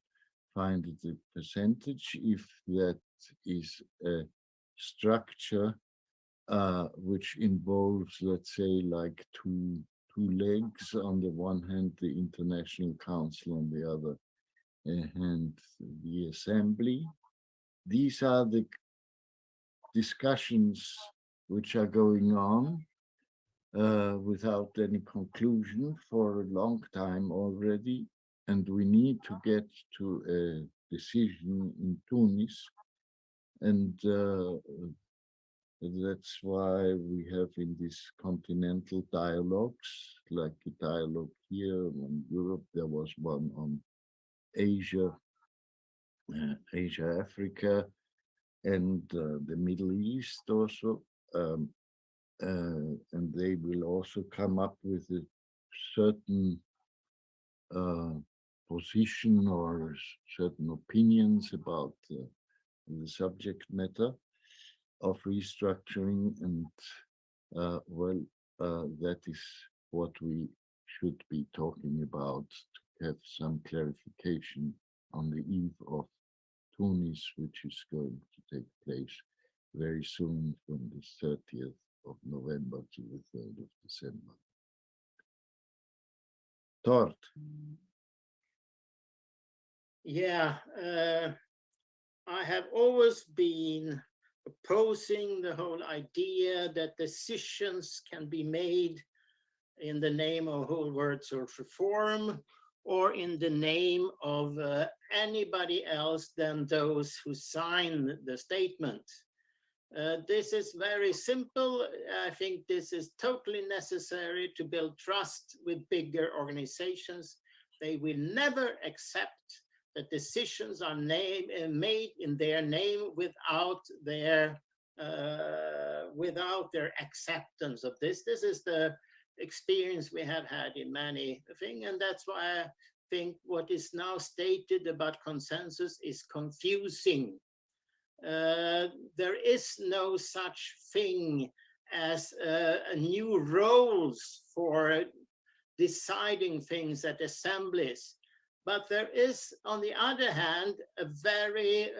find it a percentage, if that is a structure which involves, let's say, like two legs. On the one hand, the International Council, on the other hand, the Assembly. These are the discussions which are going on without any conclusion for a long time already, and we need to get to a decision in Tunis, and that's why we have in these continental dialogues, like a dialogue here in Europe, there was one on Asia, Africa, and the Middle East also. And they will also come up with a certain position or certain opinions about the subject matter of restructuring, and well, that is what we should be talking about, to have some clarification on the eve of Tunis, which is going to take place very soon, from the 30th of November to the 3rd of December. Tort. Yeah, I have always been opposing the whole idea that decisions can be made in the name of whole world social reform, or in the name of anybody else than those who sign the statement. This is very simple. I think this is totally necessary to build trust with bigger organizations. They will never accept that decisions are made in their name without their acceptance of this. This is the experience we have had in many things, and that's why I think what is now stated about consensus is confusing. There is no such thing as new roles for deciding things at assemblies. But there is, on the other hand, a very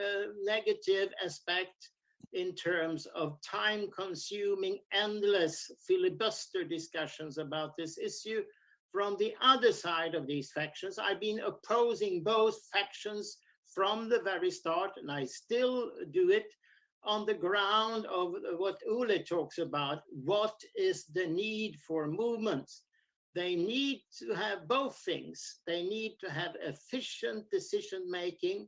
negative aspect in terms of time-consuming, endless filibuster discussions about this issue from the other side of these factions. I've been opposing both factions from the very start, and I still do it on the ground of what Ole talks about. What is the need for movements? They need to have both things. They need to have efficient decision-making,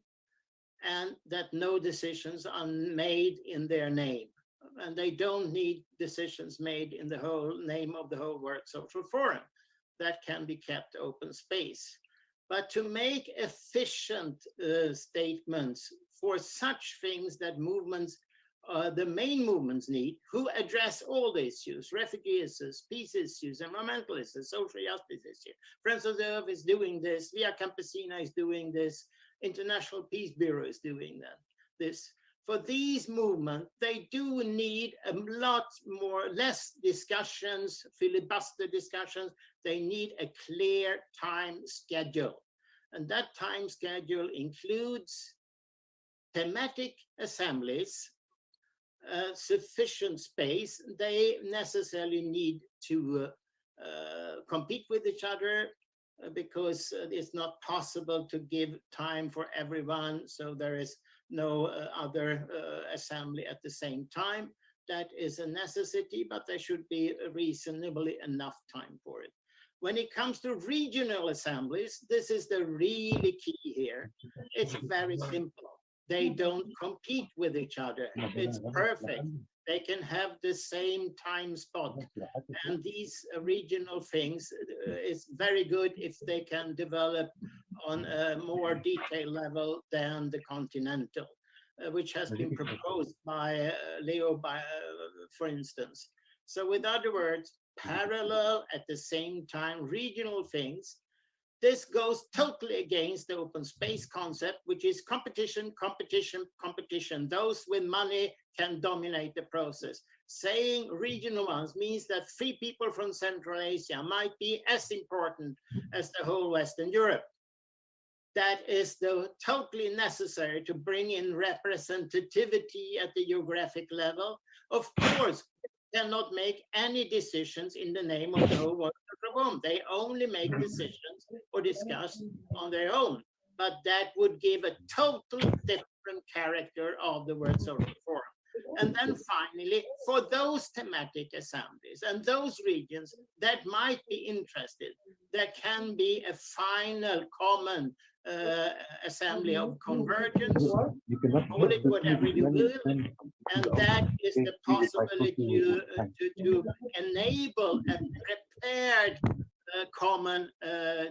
and that no decisions are made in their name. And they don't need decisions made in the whole name of the whole World Social Forum. That can be kept open space. But to make efficient statements for such things that movements, the main movements need, who address all the issues, refugee issues, peace issues, environmental issues, social justice issues. Friends of the Earth is doing this, Via Campesina is doing this, International Peace Bureau is doing this. For these movements, they do need a lot more, less discussions, filibuster discussions. They need a clear time schedule. And that time schedule includes thematic assemblies, sufficient space. They necessarily need to compete with each other, because it's not possible to give time for everyone. So there is no other assembly at the same time. That is a necessity, but there should be reasonably enough time for it. When it comes to regional assemblies, this is the really key here. It's very simple. They don't compete with each other. It's perfect. They can have the same time spot. And these regional things, it's very good if they can develop on a more detailed level than the Continental, which has been proposed by Leo, for instance. So with other words, parallel at the same time, regional things. This goes totally against the open space concept, which is competition, competition, competition. Those with money can dominate the process. Saying regional ones means that 3 people from Central Asia might be as important as the whole Western Europe. that is totally necessary to bring in representativity at the geographic level. Of course, they cannot make any decisions in the name of the whole World Forum. They only make decisions or discuss on their own. But that would give a total different character of the World Social Forum. And then finally, for those thematic assemblies and those regions that might be interested, there can be a final common assembly of convergence, call it whatever you will, and that is the possibility to enable a prepared common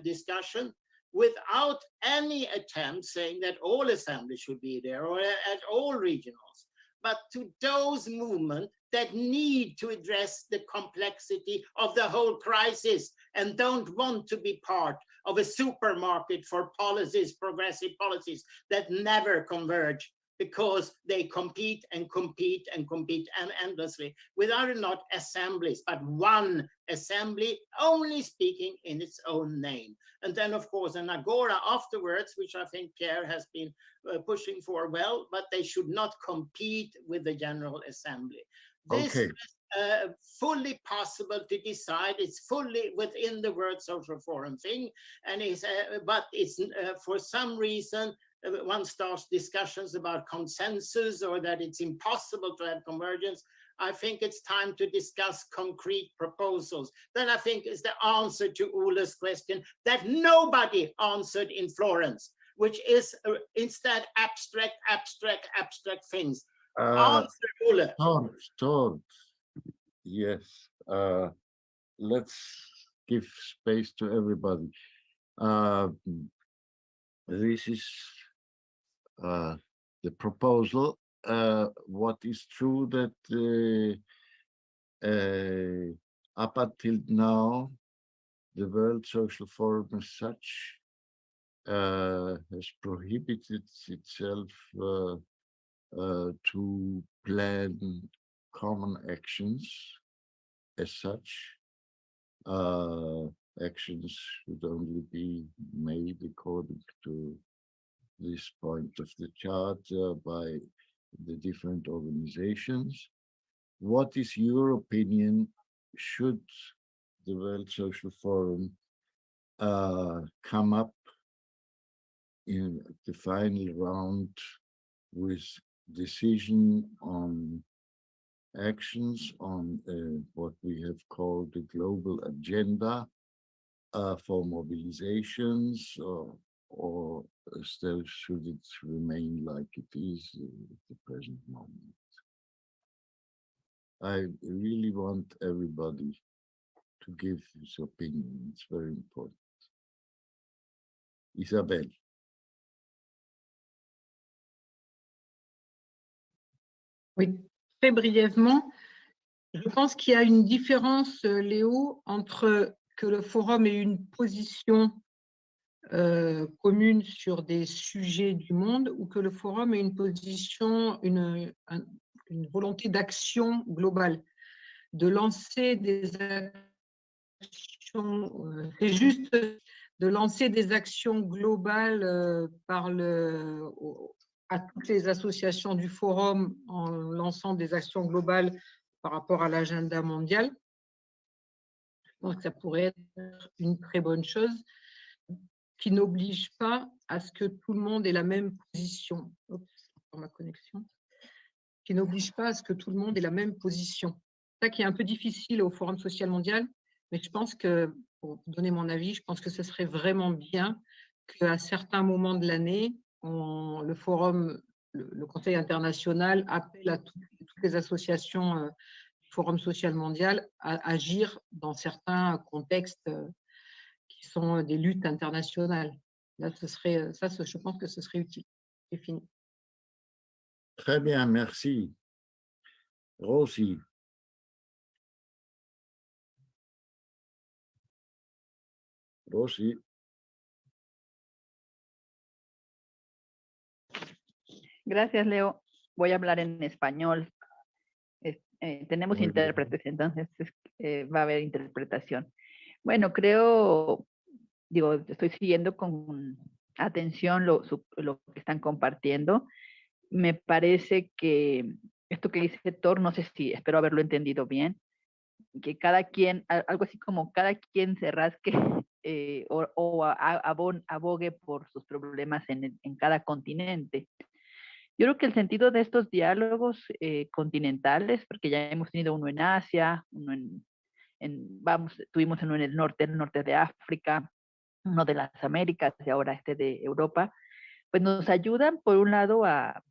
discussion without any attempt saying that all assemblies should be there or at all regionals, but to those movements that need to address the complexity of the whole crisis and don't want to be part of a supermarket for policies, progressive policies that never converge because they compete and compete and compete endlessly without not assemblies, but one assembly only speaking in its own name. And then, of course, an agora afterwards, which I think Pierre has been pushing for well, but they should not compete with the General Assembly. This is fully possible to decide. It's fully within the World Social Forum thing, and but it's for some reason one starts discussions about consensus or that it's impossible to have convergence. I think it's time to discuss concrete proposals. Then I think is the answer to Ule's question that nobody answered in Florence, which is instead abstract things. Answer, Ule. Todd, yes. Let's give space to everybody. This is the proposal. What is true that up until now, the World Social Forum as such has prohibited itself to plan common actions as such. Actions should only be made according to this point of the chart by the different organizations. What is your opinion? Should the World Social Forum come up in the final round with decision on actions on what we have called the global agenda for mobilizations, or still should it remain like it is at the present moment? I really want everybody to give his opinion. It's very important. Isabelle. Oui, très brièvement, je pense qu'il y a une différence, Léo, entre que le forum ait une position commune sur des sujets du monde ou que le forum ait une position, une volonté d'action globale, de lancer des actions, c'est juste de lancer des actions globales à toutes les associations du forum en lançant des actions globales par rapport à l'agenda mondial. Je pense que ça pourrait être une très bonne chose qui n'oblige pas à ce que tout le monde ait la même position. Oups, ma connexion. Qui n'oblige pas à ce que tout le monde ait la même position. C'est ça qui est un peu difficile au Forum social mondial, mais je pense que, pour donner mon avis, je pense que ce serait vraiment bien qu'à certains moments de l'année, le forum, le Conseil international appelle à toutes les associations du Forum social mondial à agir dans certains contextes qui sont des luttes internationales. Là, je pense que ce serait utile. C'est fini. Très bien, merci. Rosie. Rosie. Gracias, Leo. Voy a hablar en español. Tenemos intérpretes, entonces va a haber interpretación. Bueno, creo, estoy siguiendo con atención lo que están compartiendo. Me parece que esto que dice Thor, no sé si espero haberlo entendido bien, que cada quien, algo así como cada quien se rasque o abogue por sus problemas en cada continente. Yo creo que el sentido de estos diálogos continentales, porque ya hemos tenido uno en Asia, uno tuvimos uno en el norte de África, uno de las Américas y ahora este de Europa, pues nos ayudan por un lado a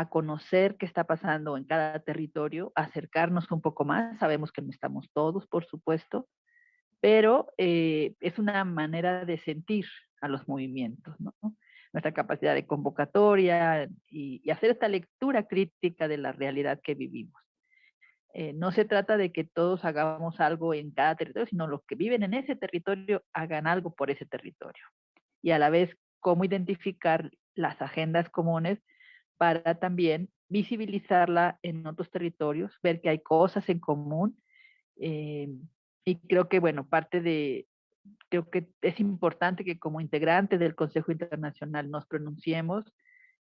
conocer qué está pasando en cada territorio, acercarnos un poco más. Sabemos que no estamos todos, por supuesto, pero es una manera de sentir a los movimientos, ¿no? Nuestra capacidad de convocatoria y hacer esta lectura crítica de la realidad que vivimos. No se trata de que todos hagamos algo en cada territorio, sino los que viven en ese territorio hagan algo por ese territorio. Y a la vez, cómo identificar las agendas comunes para también visibilizarla en otros territorios, ver que hay cosas en común. Y creo que, bueno, creo que es importante que como integrantes del Consejo Internacional nos pronunciemos.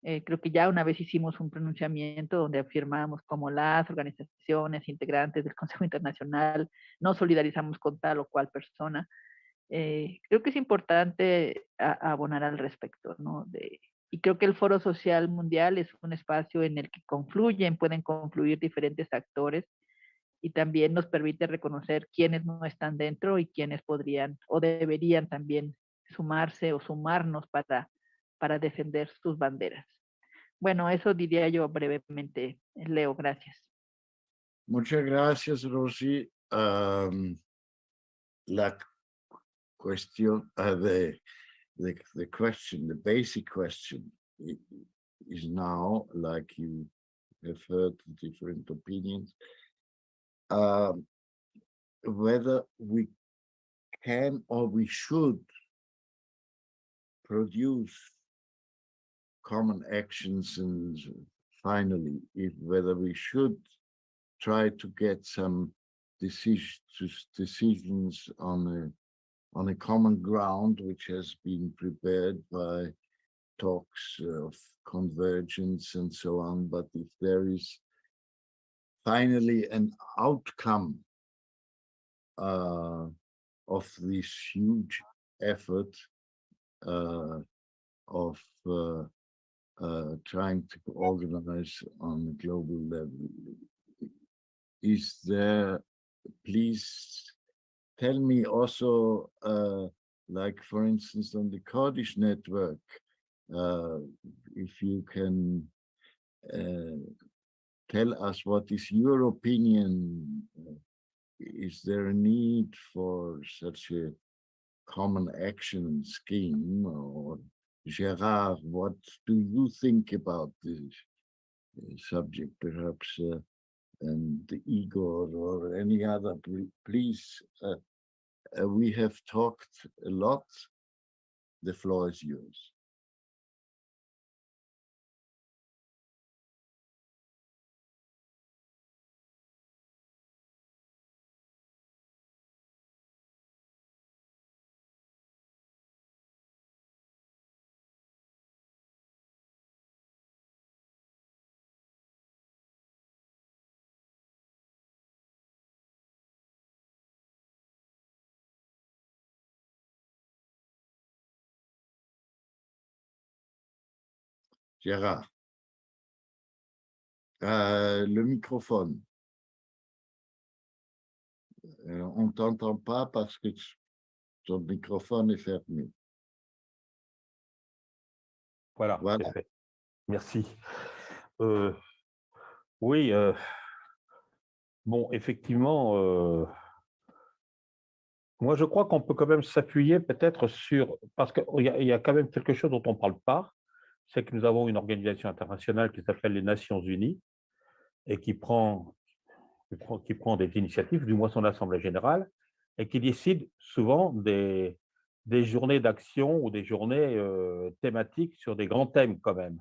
Creo que ya una vez hicimos un pronunciamiento donde afirmamos como las organizaciones integrantes del Consejo Internacional nos solidarizamos con tal o cual persona. Creo que es importante abonar al respecto, ¿no? Y creo que el Foro Social Mundial es un espacio en el que pueden confluir diferentes actores y también nos permite reconocer quiénes no están dentro y quiénes podrían o deberían también sumarse o sumarnos para defender sus banderas. Bueno, eso diría yo brevemente, Leo, gracias. Muchas gracias, Rosy. La cuestión, the question, the basic question is now, like you have heard different opinions, whether we can or we should produce common actions, and finally, whether we should try to get some decisions on a common ground, which has been prepared by talks of convergence and so on. But if there is finally an outcome of this huge effort of trying to organize on a global level, is there, please tell me also, like for instance on the Kurdish network, if you can tell us what is your opinion. Is there a need for such a common action scheme? Or Gerard, what do you think about this subject? Perhaps and Igor or any other, please. We have talked a lot. The floor is yours. Gérard, le microphone. On ne t'entend pas parce que ton microphone est fermé. Voilà, c'est fait. Merci. Oui, bon, effectivement, moi je crois qu'on peut quand même s'appuyer peut-être sur, parce qu'il y a quand même quelque chose dont on ne parle pas, c'est que nous avons une organisation internationale qui s'appelle les Nations Unies et qui prend des initiatives, du moins son Assemblée générale, et qui décide souvent des journées d'action ou des journées thématiques sur des grands thèmes quand même.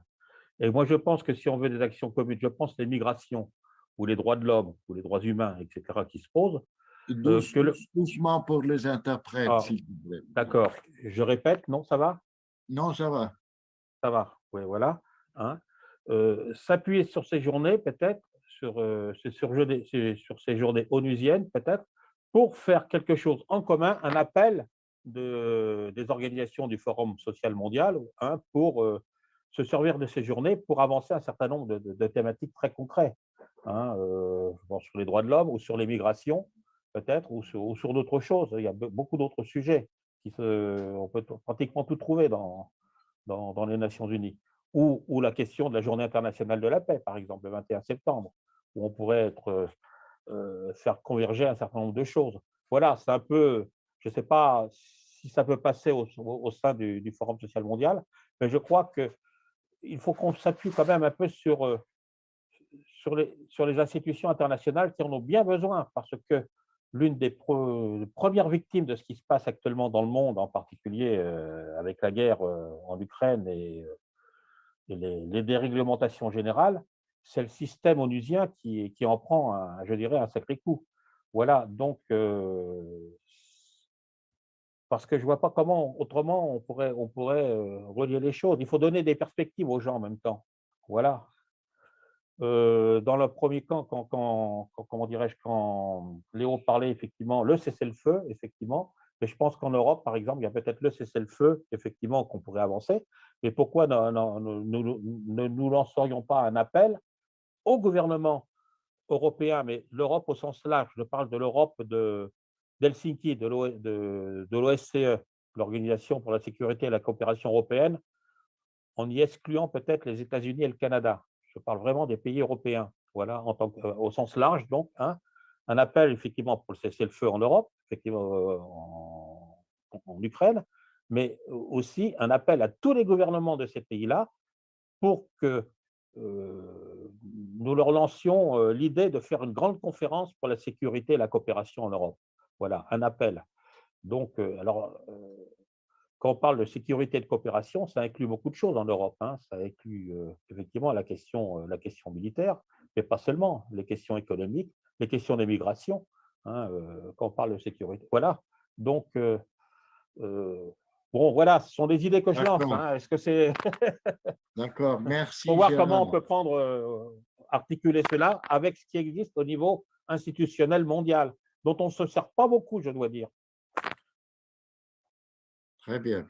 Et moi, je pense que si on veut des actions communes, je pense les migrations ou les droits de l'homme ou les droits humains, etc., qui se posent. Doucement pour les interprètes, s'il vous plaît. D'accord. Je répète, non, ça va? Non, ça va. Ça va, oui, voilà. Hein. S'appuyer sur ces journées, peut-être, sur ces journées onusiennes, peut-être, pour faire quelque chose en commun, un appel des organisations du Forum social mondial, hein, pour se servir de ces journées pour avancer un certain nombre de thématiques très concrètes, hein, je pense sur les droits de l'homme ou sur les migrations, peut-être, ou sur d'autres choses. Il y a beaucoup d'autres sujets on peut pratiquement tout trouver dans les Nations Unies, ou la question de la Journée internationale de la paix, par exemple, le 21 septembre, où on pourrait faire converger un certain nombre de choses. Voilà, c'est un peu, je ne sais pas si ça peut passer au sein du Forum social mondial, mais je crois qu'il faut qu'on s'appuie quand même un peu sur les institutions internationales qui en ont bien besoin, parce que l'une des premières victimes de ce qui se passe actuellement dans le monde, en particulier avec la guerre en Ukraine et les déréglementations générales, c'est le système onusien qui en prend, je dirais, un sacré coup. Voilà, donc, parce que je ne vois pas comment, autrement, on pourrait relier les choses. Il faut donner des perspectives aux gens en même temps. Voilà. Dans le premier camp, comment dirais-je, quand Léo parlait, effectivement, le cessez-le-feu, effectivement, mais je pense qu'en Europe, par exemple, il y a peut-être le cessez-le-feu, effectivement, qu'on pourrait avancer. Mais pourquoi ne nous lancerions pas un appel au gouvernement européen, mais l'Europe au sens large, je parle de l'Europe d'Helsinki, de l'OSCE, l'Organisation pour la sécurité et la coopération européenne, en y excluant peut-être les États-Unis et le Canada. Je parle vraiment des pays européens, voilà, au sens large, donc, hein, un appel effectivement pour le cessez-le-feu en Europe, effectivement en Ukraine, mais aussi un appel à tous les gouvernements de ces pays-là pour que nous leur lancions l'idée de faire une grande conférence pour la sécurité et la coopération en Europe. Voilà, un appel. Donc, quand on parle de sécurité et de coopération, ça inclut beaucoup de choses en Europe, hein. Ça inclut effectivement la question militaire, mais pas seulement, les questions économiques, les questions des migrations, hein, quand on parle de sécurité. Voilà. Donc, bon, voilà, ce sont des idées que je lance. Hein. Est-ce que c'est… D'accord, merci. Pour voir Gérald. comment on peut articuler cela avec ce qui existe au niveau institutionnel mondial, dont on ne se sert pas beaucoup, je dois dire. Très bien.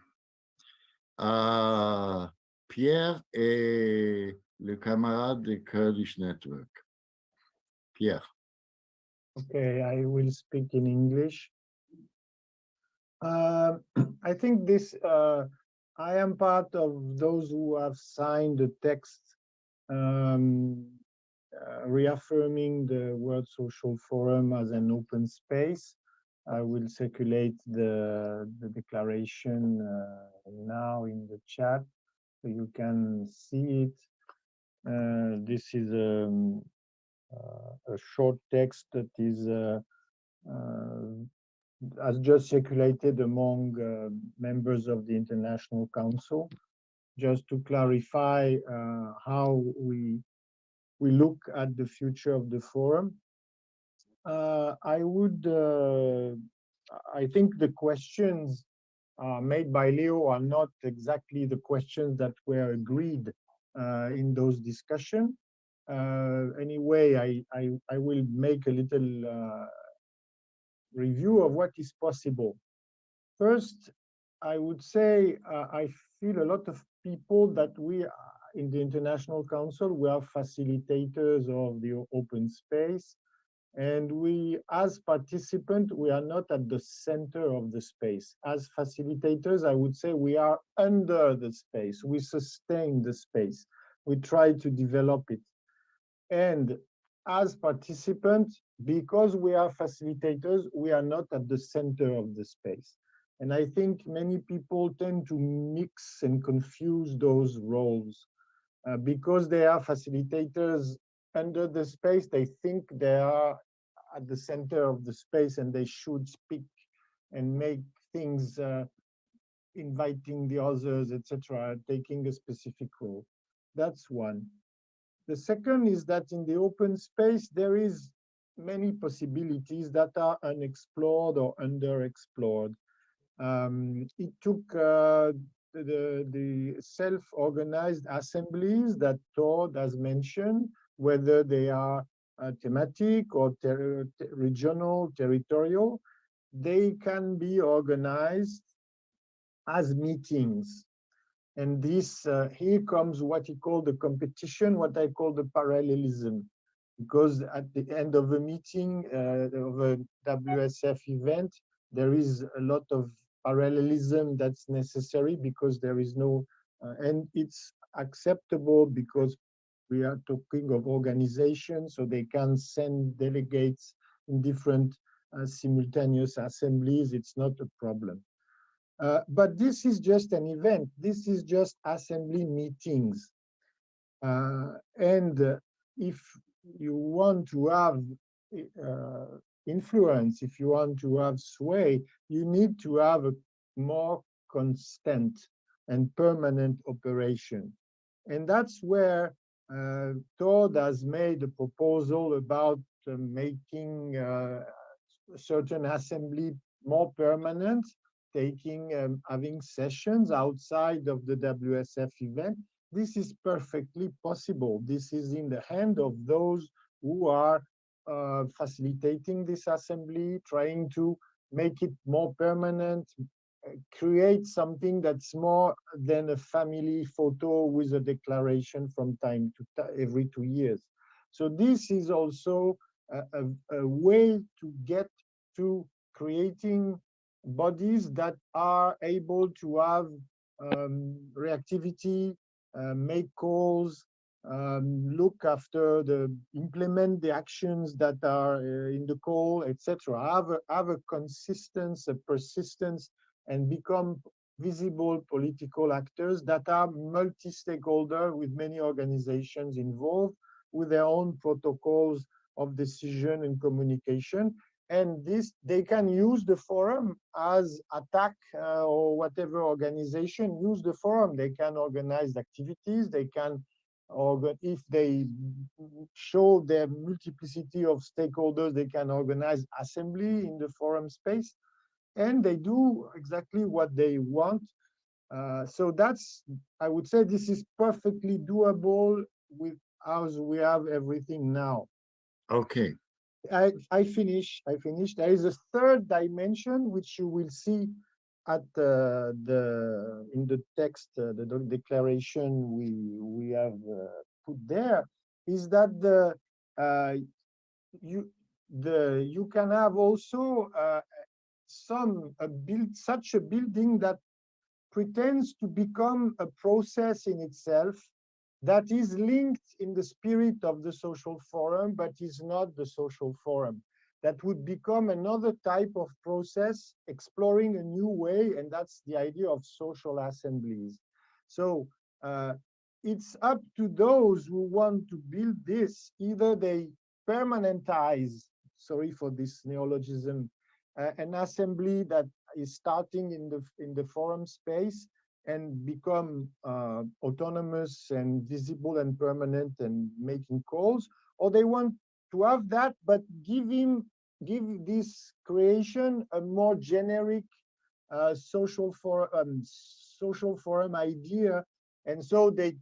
Pierre et le camarade de Kurdish Network. Pierre. Okay, I will speak in English. I think I am part of those who have signed the text reaffirming the World Social Forum as an open space. I will circulate the declaration now in the chat so you can see it. This is a short text that is has just circulated among members of the International Council, just to clarify how we look at the future of the forum. I think the questions made by Leo are not exactly the questions that were agreed in those discussions. Anyway, I will make a little review of what is possible. First, I would say I feel a lot of people that we in the International Council, we are facilitators of the open space. And we, as participants, we are not at the center of the space. As facilitators, I would say we are under the space. We sustain the space. We try to develop it. And as participants, because we are facilitators, we are not at the center of the space. And I think many people tend to mix and confuse those roles. Because they are facilitators under the space, they think they are at the center of the space and they should speak and make things, inviting the others, etc., taking a specific role. That's one. The second is that in the open space, there is many possibilities that are unexplored or underexplored. It took the self-organized assemblies that Todd has mentioned, whether they are thematic or regional, territorial, they can be organized as meetings. And this, here comes what he called the competition, what I call the parallelism. Because at the end of a meeting, of a WSF event, there is a lot of parallelism that's necessary because there is no, and it's acceptable because we are talking of organizations, so they can send delegates in different simultaneous assemblies. It's not a problem. But this is just an event. This is just assembly meetings. And if you want to have influence, if you want to have sway, you need to have a more constant and permanent operation. And that's where Todd has made a proposal about making a certain assembly more permanent, having sessions outside of the WSF event. This is perfectly possible. This is in the hand of those who are facilitating this assembly, trying to make it more permanent, create something that's more than a family photo with a declaration from time to time, every 2 years. So this is also a way to get to creating bodies that are able to have reactivity, make calls, look after implement the actions that are in the call, etc. Have a consistency, a persistence, and become visible political actors that are multi-stakeholder with many organizations involved with their own protocols of decision and communication. And this, they can use the forum as ATTAC or whatever organization use the forum. They can organize activities. They can, if they show their multiplicity of stakeholders, they can organize assembly in the forum space. And they do exactly what they want. So that's, I would say this is perfectly doable with as we have everything now. Okay. I finished. There is a third dimension which you will see at in the text, the declaration we have put there, is that you can have also such a building that pretends to become a process in itself, that is linked in the spirit of the social forum, but is not the social forum. That would become another type of process, exploring a new way, and that's the idea of social assemblies. So it's up to those who want to build this. Either they permanentize, sorry for this neologism, an assembly that is starting in the forum space, and become autonomous and visible and permanent and making calls, or they want to have that, but give this creation a more generic social forum idea, and so they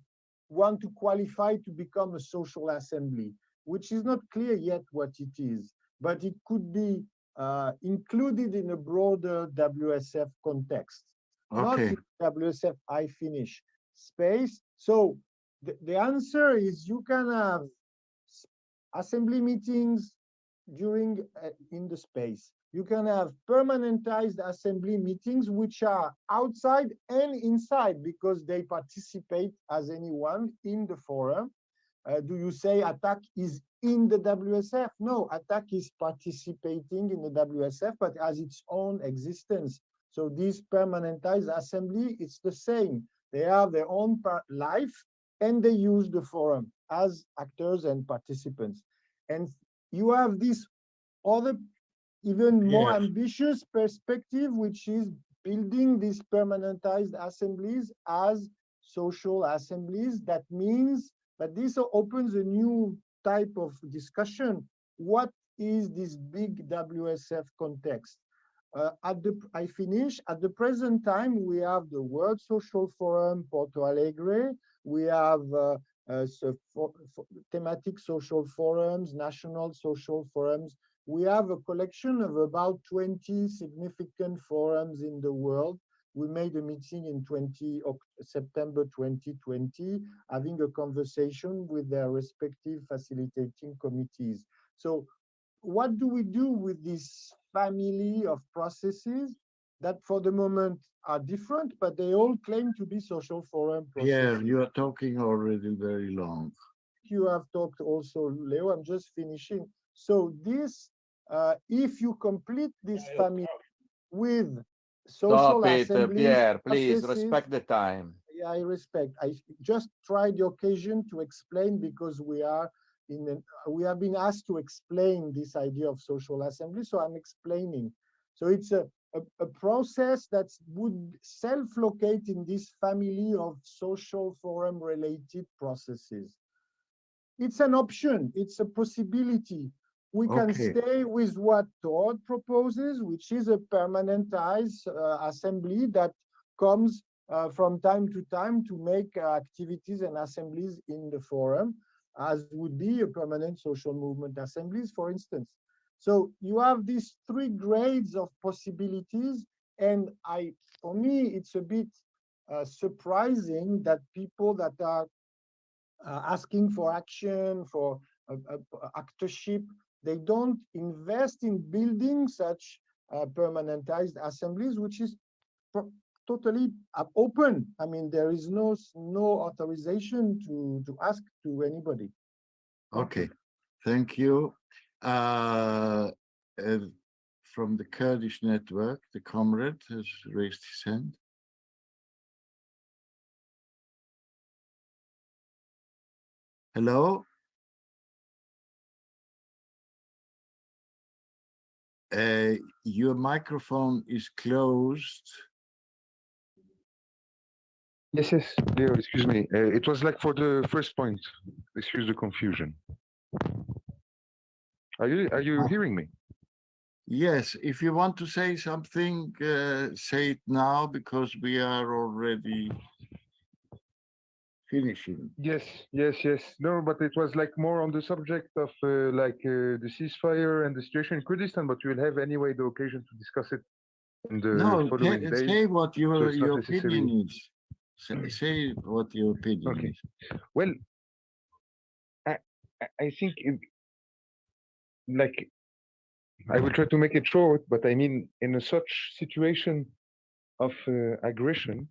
want to qualify to become a social assembly, which is not clear yet what it is, but it could be included in a broader WSF context. Not in WSF I finish space. So the answer is you can have assembly meetings during in the space. You can have permanentized assembly meetings which are outside and inside because they participate as anyone in the forum. Do you say ATTAC is in the WSF? No, ATTAC is participating in the WSF, but has its own existence. So this permanentized assembly, it's the same. They have their own life and they use the forum as actors and participants. And you have this other, even more ambitious perspective, which is building these permanentized assemblies as social assemblies. That means that this opens a new type of discussion. What is this big WSF context? I finish. At the present time, we have the World Social Forum, Porto Alegre. We have thematic social forums, national social forums. We have a collection of about 20 significant forums in the world. We made a meeting in September 2020, having a conversation with their respective facilitating committees. So what do we do with this family of processes that for the moment are different, but they all claim to be social forum processes? Yeah, you are talking already very long. You have talked also, Leo, I'm just finishing. So this, if you complete this family with social Stop it, assemblies, Pierre, please processes, respect the time. yeah, I respect. I just tried the occasion to explain because we have been asked to explain this idea of social assembly, so I'm explaining. So it's a process that would self-locate in this family of social forum related processes. It's an option, it's a possibility. We can stay with what Todd proposes, which is a permanentized assembly that comes from time to time to make activities and assemblies in the forum, as would be a permanent social movement assemblies, for instance. So you have these three grades of possibilities, and for me, it's a bit surprising that people that are asking for action, for actorship, they don't invest in building such permanentized assemblies, which is totally open. I mean, there is no authorization to ask to anybody. Okay, thank you. From the Kurdish network, the comrade has raised his hand. Hello? Your microphone is closed. Yes, yes, Leo, excuse me. It was like for the first point. Excuse the confusion. Are you hearing me? Yes, if you want to say something, say it now, because we are already finishing. Yes, yes, yes. No, but it was like more on the subject of the ceasefire and the situation in Kurdistan, but we'll have anyway the occasion to discuss it in the following days. Say what your opinion necessary... is. Say what your opinion is. Well, I think I will try to make it short, but I mean, in a such situation of aggression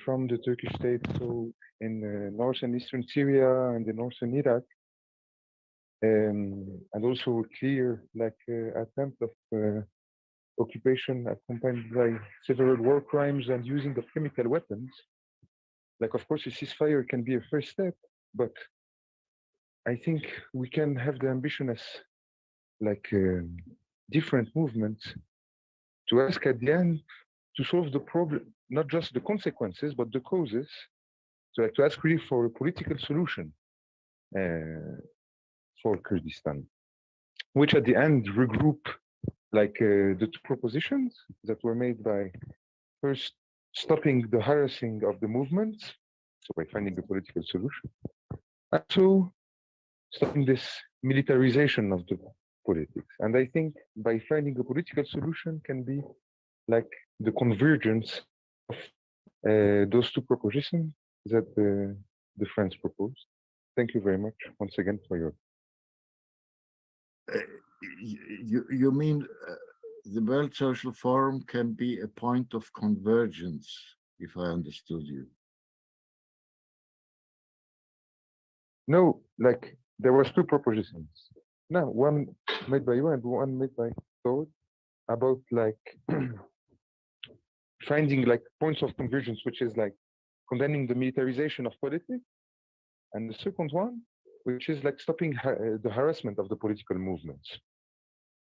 from the Turkish state, so in north and eastern Syria and the northern Iraq, and also clear attempt of occupation accompanied by several war crimes and using of chemical weapons. Of course, a ceasefire can be a first step, but I think we can have the ambition as different movements to ask at the end to solve the problem, not just the consequences, but the causes. So to ask really for a political solution for Kurdistan, which at the end regroup the two propositions that were made by first stopping the harassing of the movements, so by finding a political solution, and two, stopping this militarization of the politics. And I think by finding a political solution can be the convergence of those two propositions that the friends proposed. Thank you very much once again for your... You mean the World Social Forum can be a point of convergence, if I understood you? No, there was two propositions. No, one made by you and one made by Todd about finding points of convergence, which is condemning the militarization of politics, and the second one, which is stopping the harassment of the political movements.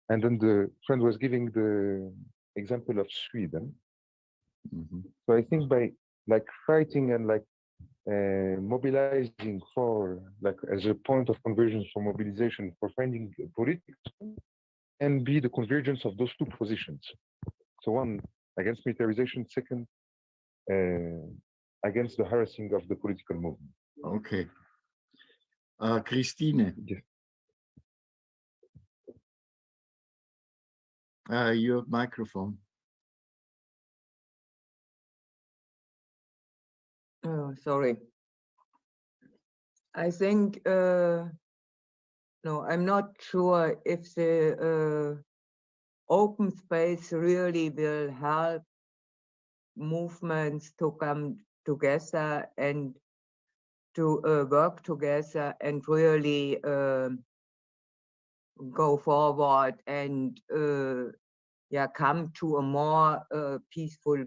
And then the friend was giving the example of Sweden. Mm-hmm. So I think by fighting and mobilizing for as a point of convergence for mobilization for finding politics, and B, the convergence of those two positions. So one, against militarization, second, against the harassing of the political movement. Okay. Christine, Yes. your microphone. Oh, sorry. I think, no, I'm not sure if the open space really will help movements to come together and to work together and really go forward and yeah, come to a more peaceful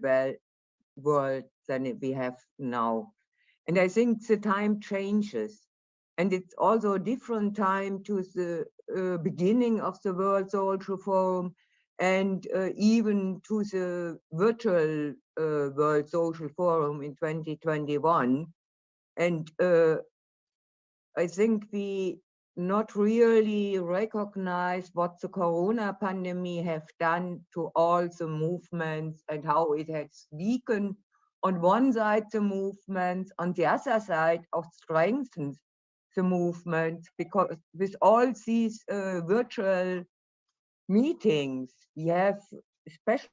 world than we have now. And I think the time changes. And it's also a different time to the beginning of the World Social Forum and even to the virtual World Social Forum in 2021. And I think we not really recognize what the Corona pandemic have done to all the movements and how it has weakened on one side the movements, on the other side of strengthens the movement, because with all these virtual meetings, we have special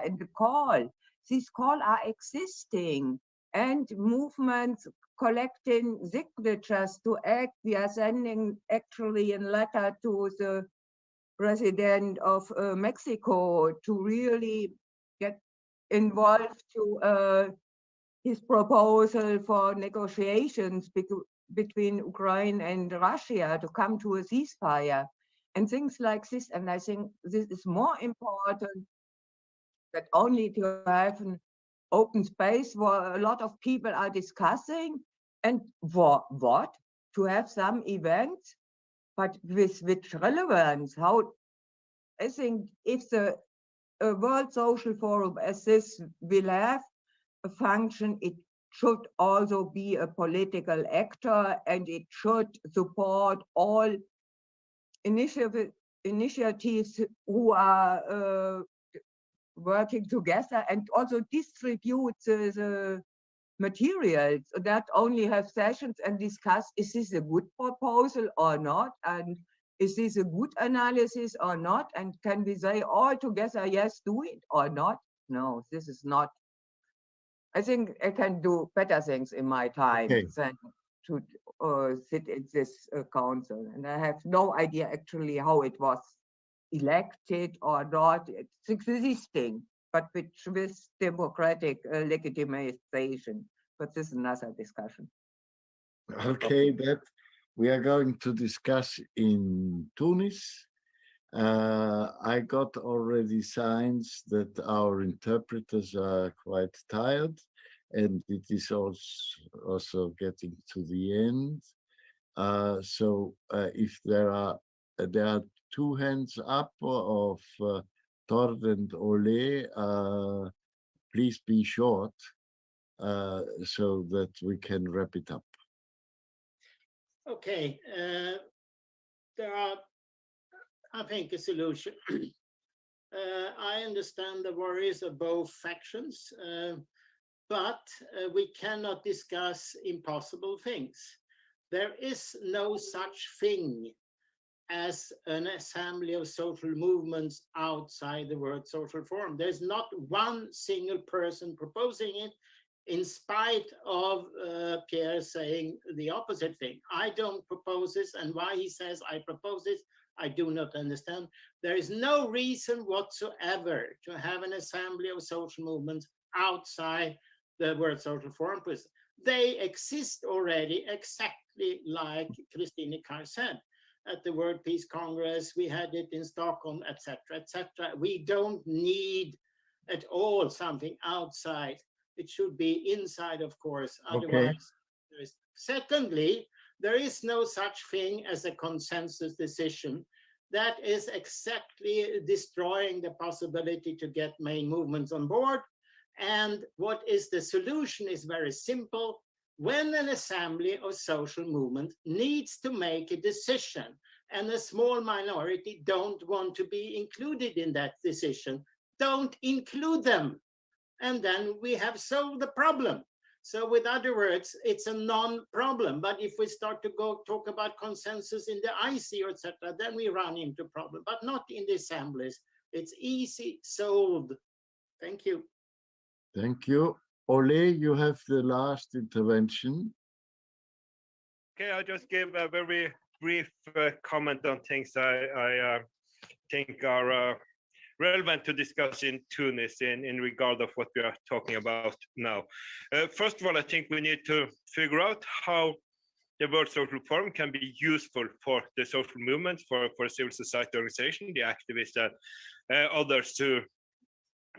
and the call. These calls are existing, and movements collecting signatures to act. We are sending actually a letter to the president of Mexico to really get involved to his proposal for negotiations between Ukraine and Russia to come to a ceasefire and things like this. And I think this is more important that only to have an open space where a lot of people are discussing and what to have some events, but with which relevance. How I think if the World Social Forum as this will have a function, it should also be a political actor, and it should support all initiatives who are working together, and also distribute the materials, not only have sessions and discuss, is this a good proposal or not? And is this a good analysis or not? And can we say all together, yes, do it or not? No, this is not. I think I can do better things in my time than to sit in this council. And I have no idea actually how it was elected or not. It's existing, but with democratic legitimization. But this is another discussion. Okay, that we are going to discuss in Tunis. I got already signs that our interpreters are quite tired, and it is also getting to the end. So if there are two hands up of Tord and Ole, please be short so that we can wrap it up. Okay, there are, I think, a solution. I understand the worries of both factions, but we cannot discuss impossible things. There is no such thing as an assembly of social movements outside the World Social Forum. There's not one single person proposing it, in spite of Pierre saying the opposite thing. I don't propose this, and why he says I propose this, I do not understand. There is no reason whatsoever to have an assembly of social movements outside the World Social Forum. They exist already, exactly like Christine Carr said. At the World Peace Congress, we had it in Stockholm, etc., etc. We don't need at all something outside. It should be inside, of course. Otherwise, there is. Secondly, there is no such thing as a consensus decision. That is exactly destroying the possibility to get main movements on board. And what is the solution is very simple. When an assembly of social movement needs to make a decision and a small minority don't want to be included in that decision, don't include them. And then we have solved the problem. So with other words, it's a non-problem. But if we start to talk about consensus in the IC, etc., then we run into problem, but not in the assemblies. It's easy, solved. Thank you. Thank you. Ole, you have the last intervention. Okay, I'll just give a very brief comment on things I think are relevant to discuss in Tunis in regard of what we are talking about now. First of all, I think we need to figure out how the World Social Forum can be useful for the social movement, for civil society organization, the activists and others too,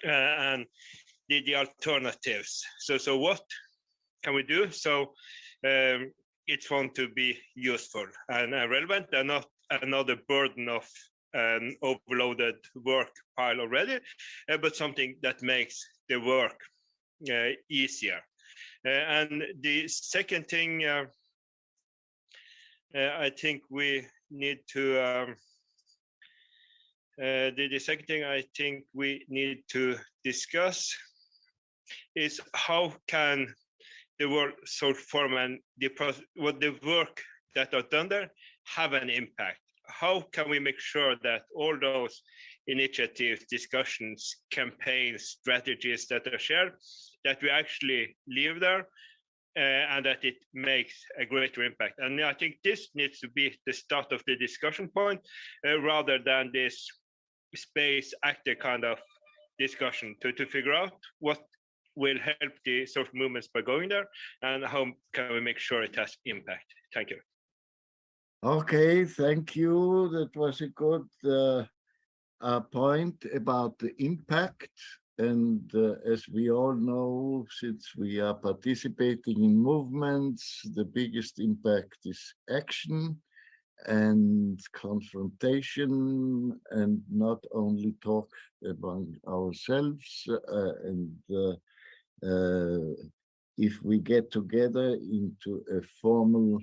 and the alternatives. So what can we do? So it's found to be useful and relevant and not another burden of an overloaded work pile already, but something that makes the work easier. And the second thing I think we need to the second thing I think we need to discuss is how can the World Social Forum and what the work that are done there have an impact. How can we make sure that all those initiatives, discussions, campaigns, strategies that are shared, that we actually live there and that it makes a greater impact? And I think this needs to be the start of the discussion point rather than this space actor kind of discussion to figure out what will help the social movements by going there and how can we make sure it has impact. Thank you. Okay, thank you. That was a good point about the impact. And as we all know, since we are participating in movements, the biggest impact is action and confrontation, and not only talk among ourselves. If we get together into a formal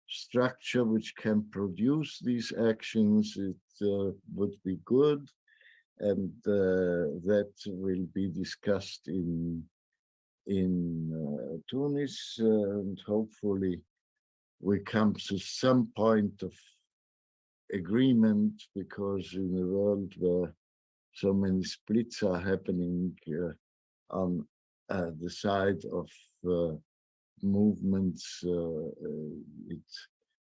structure which can produce these actions, it would be good, and that will be discussed in Tunis, and hopefully we come to some point of agreement, because in a world where so many splits are happening on the side of movements, it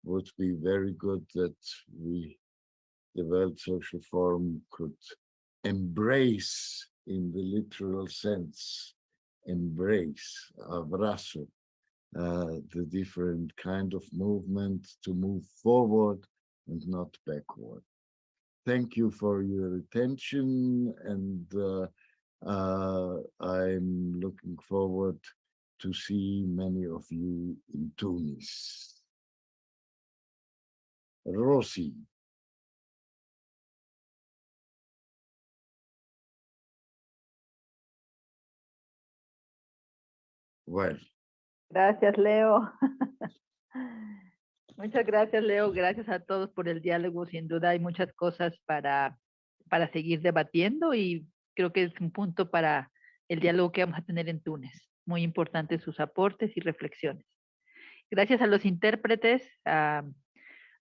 would be very good that the World Social Forum could embrace, in the literal sense, abrazo, the different kind of movement to move forward and not backward. Thank you for your attention, and I'm looking forward to see many of you in Tunis. Rosy. Well, Gracias, Leo. Muchas gracias, Leo. Gracias a todos por el diálogo. Sin duda hay muchas cosas para seguir debatiendo y creo que es un punto para el diálogo que vamos a tener en Túnez. Muy importante sus aportes y reflexiones. Gracias a los intérpretes, a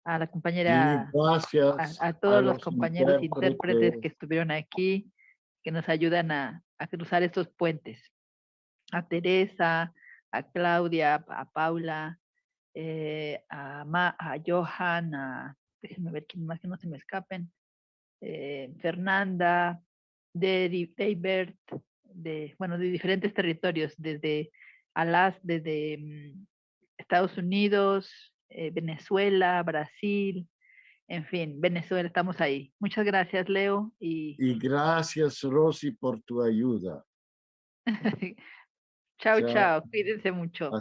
la compañera, gracias a todos los los compañeros intérpretes que estuvieron aquí, que nos ayudan a cruzar estos puentes. A Teresa, a Claudia, a Paula, a Johan, déjenme ver quién más que no se me escapen, Fernanda, David, de diferentes territorios, desde desde Estados Unidos, Venezuela, Brasil, en fin, Venezuela, estamos ahí. Muchas gracias, Leo. Y gracias, Rosy, por tu ayuda. Chao, Chao. chao. Cuídense mucho.